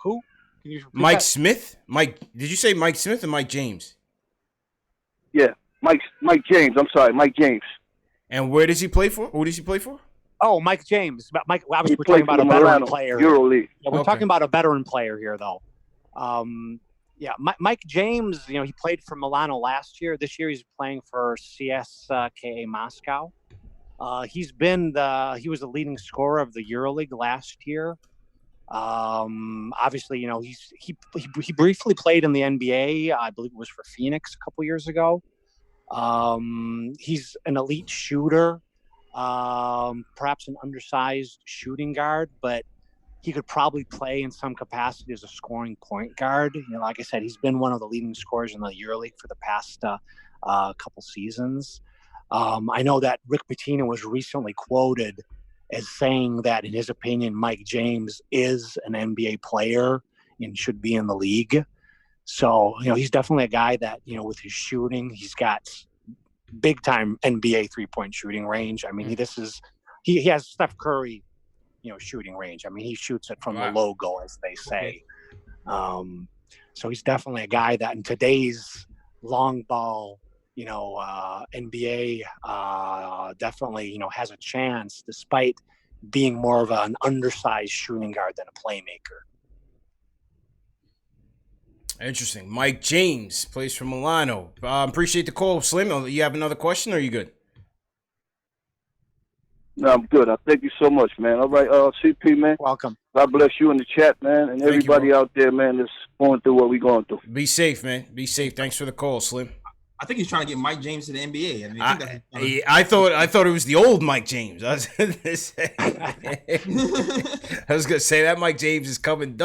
Who? Can you repeat Mike that? Smith? Did you say Mike Smith or Mike James? Yeah, Mike James. I'm sorry, Mike James. And where does he play for? Who does he play for? Oh, Mike James. But Mike, obviously, He we're talking played about for a the veteran Maledon player. EuroLeague. Yeah, we're talking about a veteran player here, though. Yeah, Mike James, he played for Milano last year. This year he's playing for CSKA Moscow. He was the leading scorer of the EuroLeague last year. Obviously, he briefly played in the NBA. I believe it was for Phoenix a couple years ago. He's an elite shooter, perhaps an undersized shooting guard, but he could probably play in some capacity as a scoring point guard. Like I said, he's been one of the leading scorers in the EuroLeague for the past couple seasons. I know that Rick Pitino was recently quoted as saying that, in his opinion, Mike James is an NBA player and should be in the league. So, he's definitely a guy that, with his shooting, he's got big time NBA 3-point shooting range. I mean, he has Steph Curry, shooting range. I mean, he shoots it from the logo, as they say. So he's definitely a guy that in today's long ball, NBA definitely, has a chance despite being more of an undersized shooting guard than a playmaker. Interesting. Mike James plays for Milano. Appreciate the call, Slim. You have another question, or are you good? No, I'm good. I thank you so much, man. All right, CP, man. Welcome. God bless you in the chat, man, and everybody out there, man, that's going through what we're going through. Be safe, man. Be safe. Thanks for the call, Slim. I think he's trying to get Mike James to the NBA. I thought it was the old Mike James. I was gonna say that Mike James is come and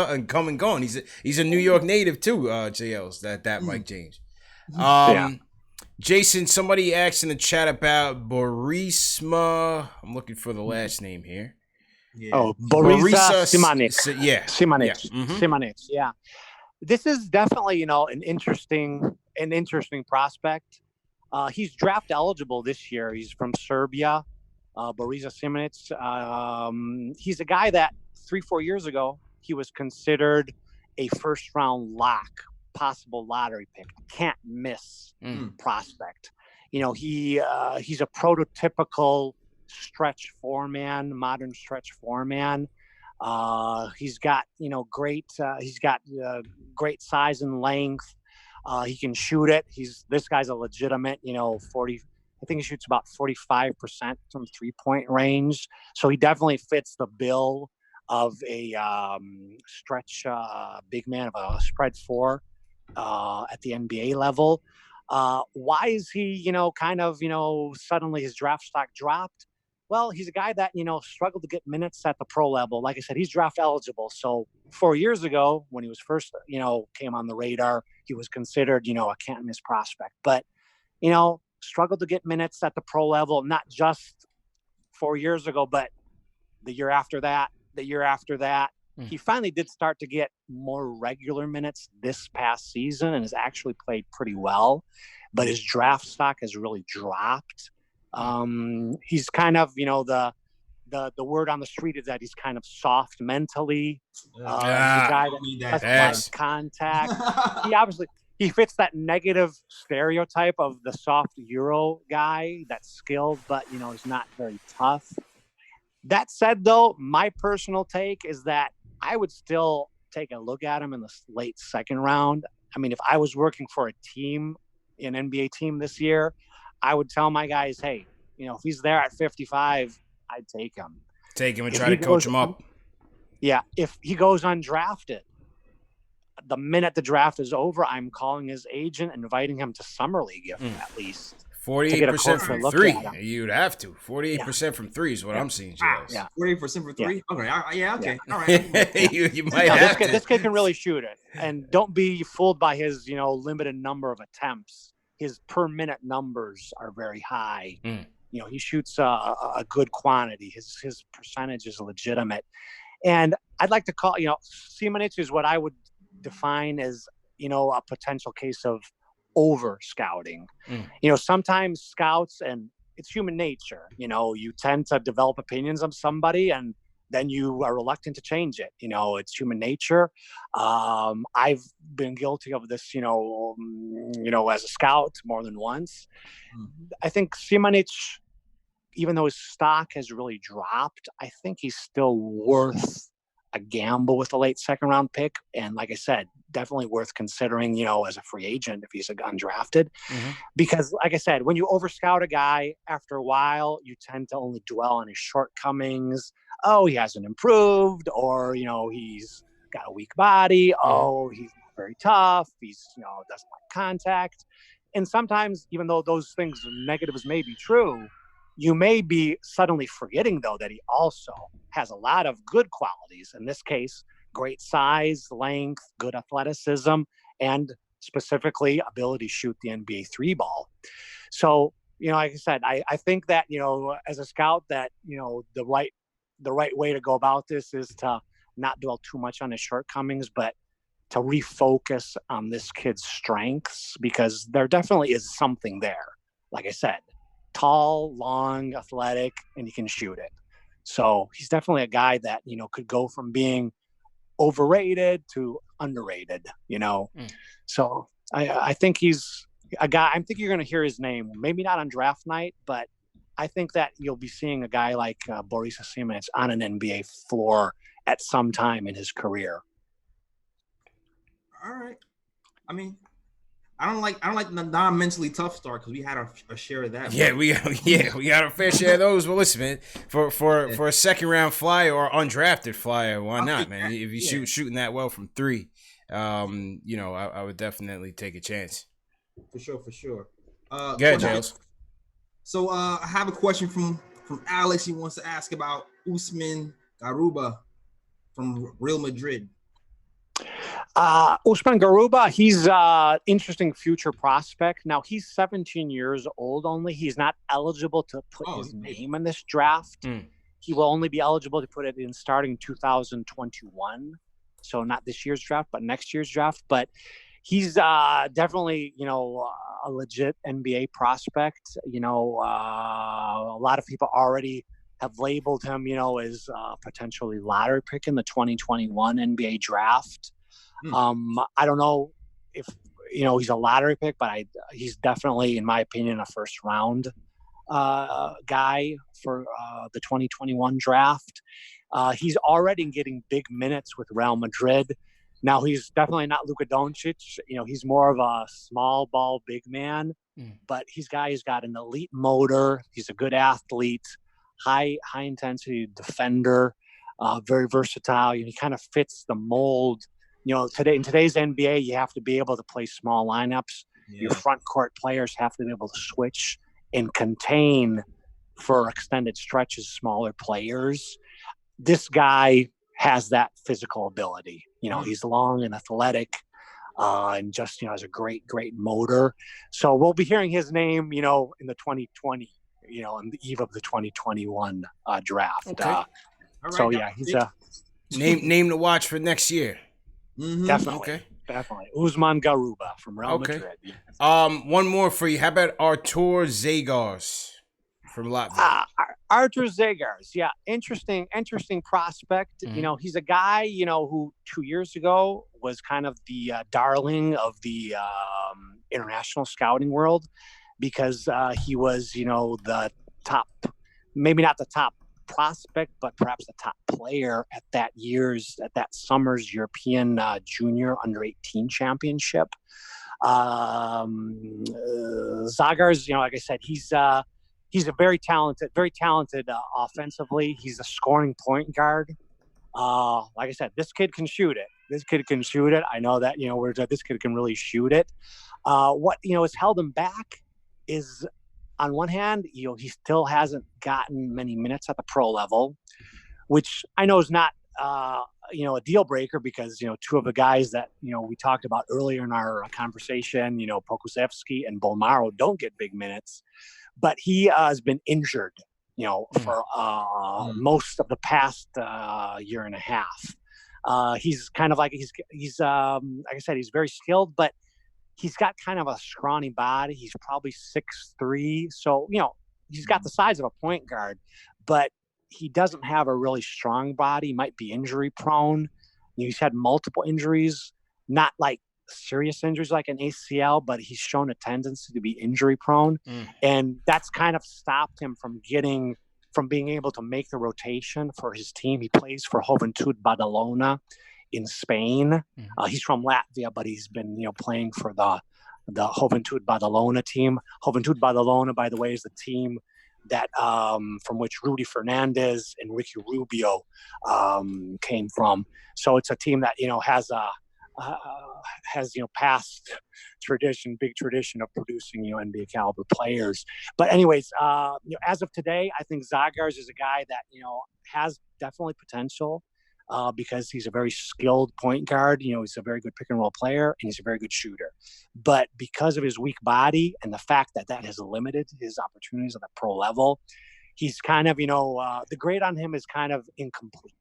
gone. He's a New York native too. JL's that Mike James. Jason, somebody asked in the chat about Burisma. I'm looking for the last name here. Yeah. Oh, Borisa Simanic. Simanic. Yeah. Simanic. Yeah. This is definitely, an interesting prospect. He's draft eligible this year. He's from Serbia. Borisa Simanic. He's a guy that 3-4 years ago he was considered a first round lock, possible lottery pick, can't miss prospect. He's a prototypical stretch four-man, modern stretch four-man. He's got, great size and length. He can shoot it. This guy's a legitimate, 40. I think he shoots about 45% from 3-point range. So he definitely fits the bill of a stretch big man of a spread four at the NBA level. Why is he, suddenly his draft stock dropped? Well, he's a guy that, struggled to get minutes at the pro level. Like I said, he's draft eligible. So 4 years ago, when he was first, came on the radar, he was considered, a can't miss prospect. But, struggled to get minutes at the pro level, not just 4 years ago, but the year after that. He finally did start to get more regular minutes this past season and has actually played pretty well. But his draft stock has really dropped. He's kind of, the word on the street is that he's kind of soft mentally. He's a guy that has contact. He fits that negative stereotype of the soft Euro guy that's skilled, but, he's not very tough. That said, though, my personal take is that I would still take a look at him in the late second round. I mean, if I was working for a team, an NBA team this year, I would tell my guys, hey, if he's there at 55, I'd take him. Take him and try to coach him up. Yeah. If he goes undrafted, the minute the draft is over, I'm calling his agent, inviting him to summer league at least. 48% from three. You'd have to. 48% from three is what I'm seeing, JLs. Yeah. 48% from three? Yeah. Okay. Okay. All right. you might have to. This kid can really shoot it. And don't be fooled by his, limited number of attempts. His per minute numbers are very high. He shoots a good quantity. His percentage is legitimate. And I'd like to call, Simanic is what I would define as, a potential case of over scouting. Sometimes scouts, and it's human nature, you tend to develop opinions of somebody and then you are reluctant to change it. It's human nature. I've been guilty of this, as a scout more than once. I think Simanic, even though his stock has really dropped, I think he's still worth a gamble with a late second round pick. And like I said, definitely worth considering, as a free agent if he's undrafted. Because like I said, when you over scout a guy, after a while, you tend to only dwell on his shortcomings. Oh, he hasn't improved, or, he's got a weak body. Oh, he's not very tough. He's, doesn't like contact. And sometimes, even though those things, negatives may be true, you may be suddenly forgetting, though, that he also has a lot of good qualities. In this case, great size, length, good athleticism, and specifically ability to shoot the NBA 3-ball. So, like I said, I think that, as a scout, that, the right way to go about this is to not dwell too much on his shortcomings, but to refocus on this kid's strengths, because there definitely is something there. Like I said, tall, long, athletic, and he can shoot it. So he's definitely a guy that, could go from being overrated to underrated, So I think he's a guy, I think you're going to hear his name, maybe not on draft night, but I think that you'll be seeing a guy like Boris Simanic on an NBA floor at some time in his career. All right. I mean, I don't like the non-mentally tough start because we had a share of that. Yeah, we got a fair share of those. Well, listen, man, for a second round flyer or undrafted flyer, why not, man? If you shooting that well from three, I would definitely take a chance. For sure. Go ahead, Jails. So I have a question from Alex. He wants to ask about Usman Garuba from Real Madrid. Usman Garuba, he's an interesting future prospect. Now, he's 17 years old only. He's not eligible to put his name in this draft. He will only be eligible to put it in starting 2021. So not this year's draft, but next year's draft. But he's definitely, a legit NBA prospect. A lot of people already have labeled him, as potentially lottery pick in the 2021 NBA draft. I don't know if, he's a lottery pick, but he's definitely, in my opinion, a first round guy for the 2021 draft. He's already getting big minutes with Real Madrid. Now, he's definitely not Luka Doncic. He's more of a small ball big man, but he's got an elite motor. He's a good athlete, high intensity defender, very versatile. He kind of fits the mold. In today's NBA, you have to be able to play small lineups. Yeah. Your front court players have to be able to switch and contain for extended stretches smaller players. This guy has that physical ability. He's long and athletic, and just, has a great motor. So we'll be hearing his name, in the 2020, on the eve of the 2021 draft. Okay. Right, so yeah, he's a name to watch for next year. Definitely. Okay. Definitely. Usman Garuba from Real Madrid. One more for you. How about Artur Zagars from Latvia? Artur Zagars. Yeah. Interesting prospect. He's a guy, who 2 years ago was kind of the darling of the international scouting world, because he was, the top, maybe not the top prospect, but perhaps the top player at that summer's European Junior Under-18 Championship. Zagars, like I said, he's a very talented offensively. He's a scoring point guard. Like I said, this kid can shoot it. I know that, this kid can really shoot it. What, has held him back is, on one hand, he still hasn't gotten many minutes at the pro level, which I know is not, a deal breaker, because, two of the guys that, we talked about earlier in our conversation, Pokusevski and Bolmaro don't get big minutes, but he has been injured, for most of the past year and a half. He's kind of like he's like I said, he's very skilled, but he's got kind of a scrawny body. He's probably 6'3", so he's got the size of a point guard, but he doesn't have a really strong body. He might be injury prone. He's had multiple injuries, not like serious injuries like an ACL, but he's shown a tendency to be injury prone. And that's kind of stopped him from being able to make the rotation for his team. He plays for Joventut Badalona in Spain. He's from Latvia, but he's been, playing for the Joventut Badalona team. Joventut Badalona, by the way, is the team that from which Rudy Fernandez and Ricky Rubio came from. So it's a team that has past big tradition of producing NBA caliber players. But anyways, as of today, I think Zagars is a guy that has definitely potential because he's a very skilled point guard. He's a very good pick and roll player, and he's a very good shooter. But because of his weak body and the fact that has limited his opportunities at the pro level, he's kind of the grade on him is kind of incomplete.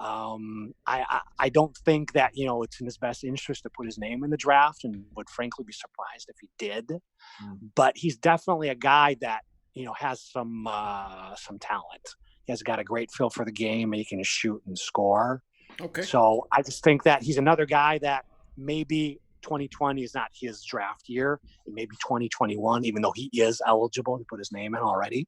I don't think that it's in his best interest to put his name in the draft, and would frankly be surprised if he did. But he's definitely a guy that has some talent. He has got a great feel for the game, and he can shoot and score. Okay. So I just think that he's another guy that maybe 2020 is not his draft year, and maybe 2021, even though he is eligible to put his name in already.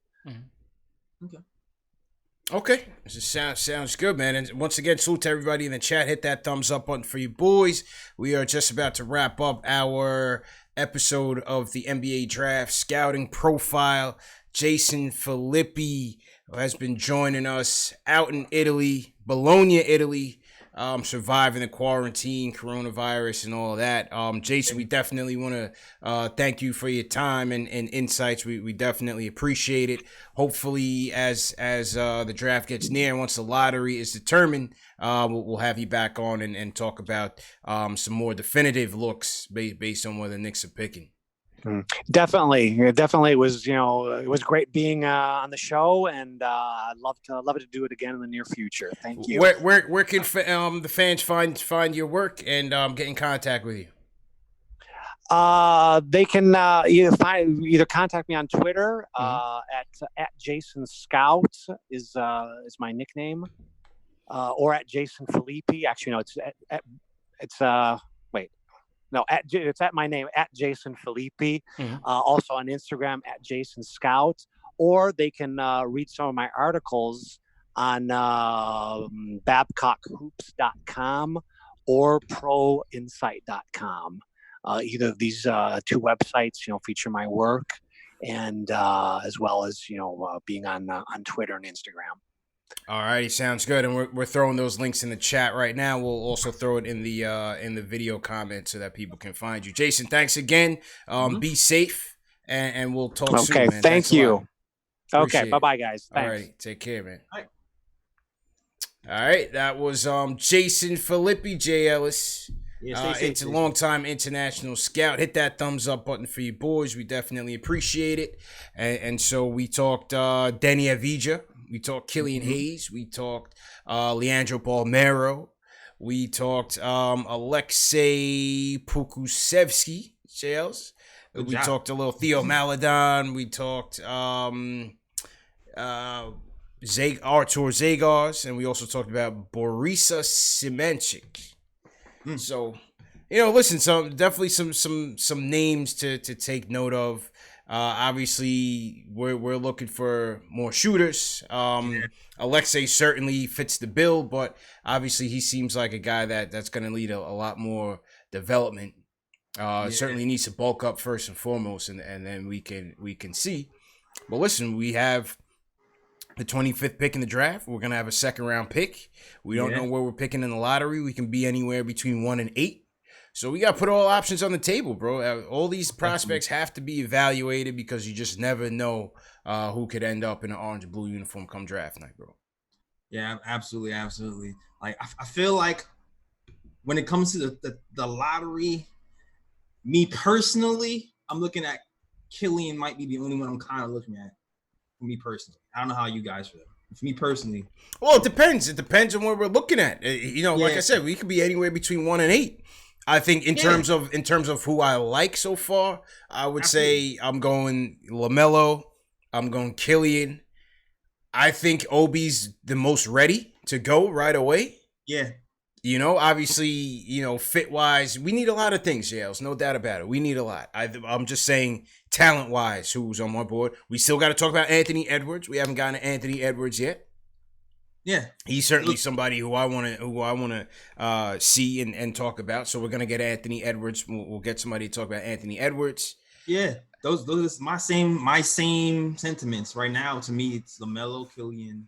Okay, this sounds good, man. And once again, salute to everybody in the chat. Hit that thumbs up button for you boys. We are just about to wrap up our episode of the NBA Draft Scouting Profile. Jason Filippi has been joining us out in Italy, Bologna, Italy, surviving the quarantine, coronavirus, and all that. Jason, we definitely want to thank you for your time and insights. We definitely appreciate it. Hopefully, as the draft gets near, once the lottery is determined, we'll have you back on and talk about some more definitive looks based on where the Knicks are picking. Definitely. It was, it was great being on the show, and I'd love to do it again in the near future. Thank you. Where can the fans find your work and get in contact with you? They can either contact me on Twitter at Jason Scout is my nickname, or at Jason Filippi. Actually, no, it's at my name, at Jason Filippi. Also on Instagram at Jason Scout, or they can read some of my articles on BabcockHoops.com or ProInsight.com. Either of these two websites, feature my work, and as well as being on Twitter and Instagram. All righty, sounds good. And we're throwing those links in the chat right now. We'll also throw it in the video comments so that people can find you. Jason, thanks again. Be safe, and we'll talk soon, man. Okay, thank you. Okay, bye-bye, guys. Thanks. All right, take care, man. All right, that was Jason Filippi, J. Ellis. It's a long-time international scout. Hit that thumbs up button for you boys. We definitely appreciate it. And so we talked Deni Avdija. We talked Killian Hayes. We talked Leandro Bolmaro. We talked Aleksej Pokusevski, Jails. We talked a little Theo Maledon. We talked Artur Zagars. And we also talked about Borisa Simenchik. So, listen, definitely some names to take note of. Obviously, we're looking for more shooters. Aleksej certainly fits the bill, but obviously he seems like a guy that's going to lead a lot more development. Certainly needs to bulk up first and foremost, and then we can see. But listen, we have the 25th pick in the draft. We're going to have a second round pick. We don't know where we're picking in the lottery. We can be anywhere between 1 and 8. So we got to put all options on the table, bro. All these prospects have to be evaluated because you just never know who could end up in an orange and blue uniform come draft night, bro. Yeah, absolutely. Like, I feel like when it comes to the lottery, me personally, I'm looking at Killian might be the only one I'm kind of looking at for me personally. I don't know how you guys feel. For me personally. Well, it depends. It depends on what we're looking at. Like I said, we could be anywhere between 1 and 8. I think in terms of who I like so far, I would say I'm going LaMelo. I'm going Killian. I think Obi's the most ready to go right away. Yeah. Obviously, fit-wise, we need a lot of things, Yales. No doubt about it. We need a lot. I'm just saying talent-wise, who's on my board. We still got to talk about Anthony Edwards. We haven't gotten to Anthony Edwards yet. Yeah. He's certainly somebody who I want to see and talk about. So we're going to get Anthony Edwards. We'll get somebody to talk about Anthony Edwards. Yeah. Those are my same sentiments right now. To me, it's LaMelo, Killian,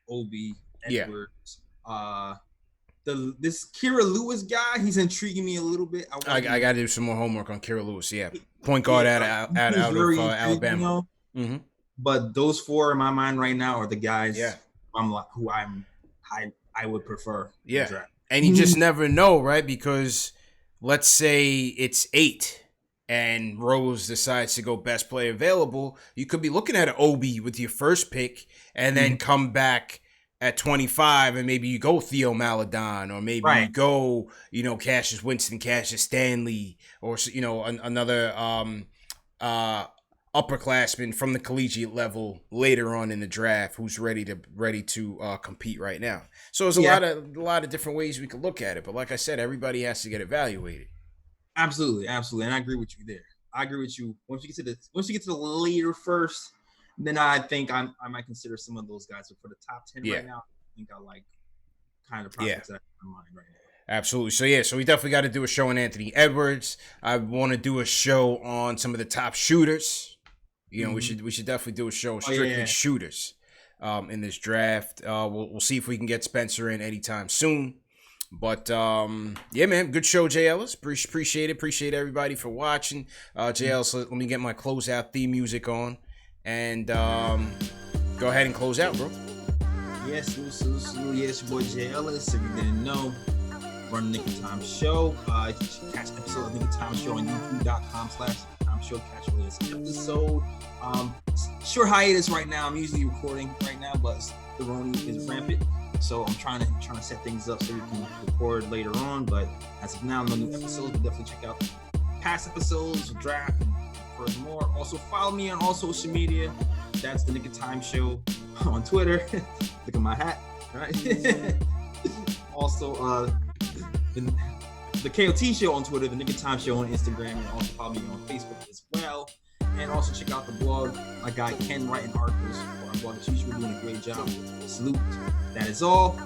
Obi, Edwards. Yeah. This Kira Lewis guy, he's intriguing me a little bit. I got to do some more homework on Kira Lewis. Yeah, point guard out of Alabama. Mm-hmm. But those 4 in my mind right now are the guys. Yeah. I would prefer. Yeah, draft. And you just never know, right? Because let's say it's 8, and Rose decides to go best player available. You could be looking at an Obi with your first pick, and then come back at 25, and maybe you go Theo Maledon, or maybe you go, Cassius Winston, Cassius Stanley, or another upperclassman from the collegiate level later on in the draft who's ready to compete right now. So there's a lot of different ways we could look at it, but like I said, everybody has to get evaluated. Absolutely, and I agree with you there. I agree with you. Once you get to the later first, then I think I might consider some of those guys. But for the top 10 right now, I think I like kind of prospects that I have in mind right now. Absolutely. So we definitely got to do a show on Anthony Edwards. I want to do a show on some of the top shooters. We should definitely do a show strictly shooters in this draft. We'll see if we can get Spencer in anytime soon. But man, good show, J. Ellis. Appreciate it. Appreciate everybody for watching. J. Ellis, let me get my closeout theme music on. And go ahead and close out, bro. Yes, yes, your boy J. Ellis. If you didn't know, run the Nick of Time Show. You can catch an episode of Nick of Time Show on youtube.com/Show. Catch the latest episode. Short hiatus right now. I'm usually recording right now, but the Roni is rampant. So I'm trying to set things up so we can record later on. But as of now, no new episodes. But definitely check out past episodes, draft, and for more. Also follow me on all social media. That's the Nick of Time Show on Twitter. Look at my hat, right? Also, the KOT Show on Twitter, the Nick of Time Show on Instagram, and also follow me on Facebook as well. And also check out the blog. My guy Ken writing articles for our blog. He's usually doing a great job. Salute. That is all.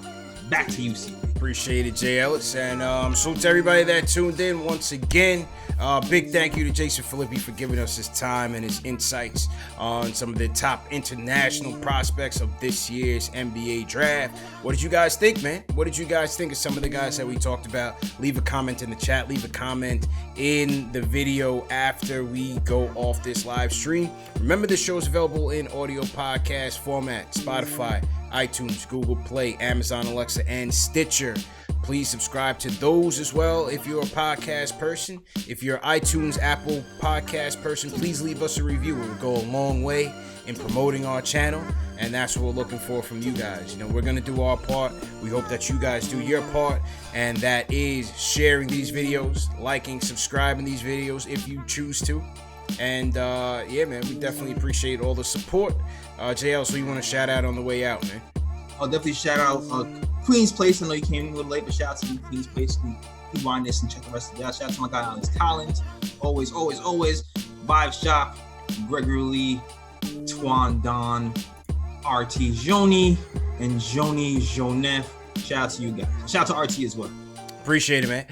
Back to you, CP. Appreciate it, J. Ellis. And salute to everybody that tuned in once again. Big thank you to Jason Filippi for giving us his time and his insights on some of the top international prospects of this year's NBA draft. What did you guys think, man? What did you guys think of some of the guys that we talked about? Leave a comment in the chat. Leave a comment in the video after we go off this live stream. Remember, this show is available in audio podcast format, Spotify, iTunes, Google Play, Amazon Alexa, and Stitcher. Please subscribe to those as well if you're a podcast person. If you're an iTunes, Apple podcast person, please leave us a review. It will go a long way in promoting our channel, and that's what we're looking for from you guys. We're going to do our part. We hope that you guys do your part, and that is sharing these videos, liking, subscribing these videos if you choose to. And man, we definitely appreciate all the support. JL, so you want to shout out on the way out, man? I'll definitely shout out Queen's Place. I know you came in a little late, but shout out to you, Queen's Place. You wind this and check the rest of that. Shout out to my guy Alex Collins. Always Vibe Shop, Gregory Lee, Twan Don, RT Joni, and Joni Jonef. Shout out to you guys. Shout out to RT as well. Appreciate it, man.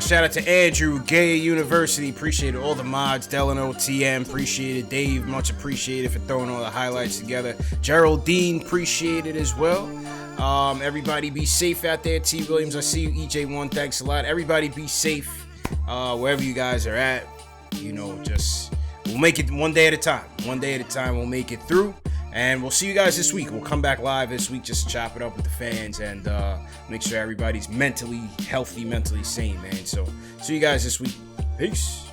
Shout out to Andrew, Gay University. Appreciate it. All the mods, Delano, TM. Appreciate it. Dave, much appreciated for throwing all the highlights together. Geraldine, appreciate it as well. Everybody be safe out there. T. Williams, I see you. EJ1, thanks a lot. Everybody be safe wherever you guys are at. Just we'll make it one day at a time. One day at a time, we'll make it through. And we'll see you guys this week. We'll come back live this week just to chop it up with the fans and make sure everybody's mentally healthy, mentally sane, man. So see you guys this week. Peace.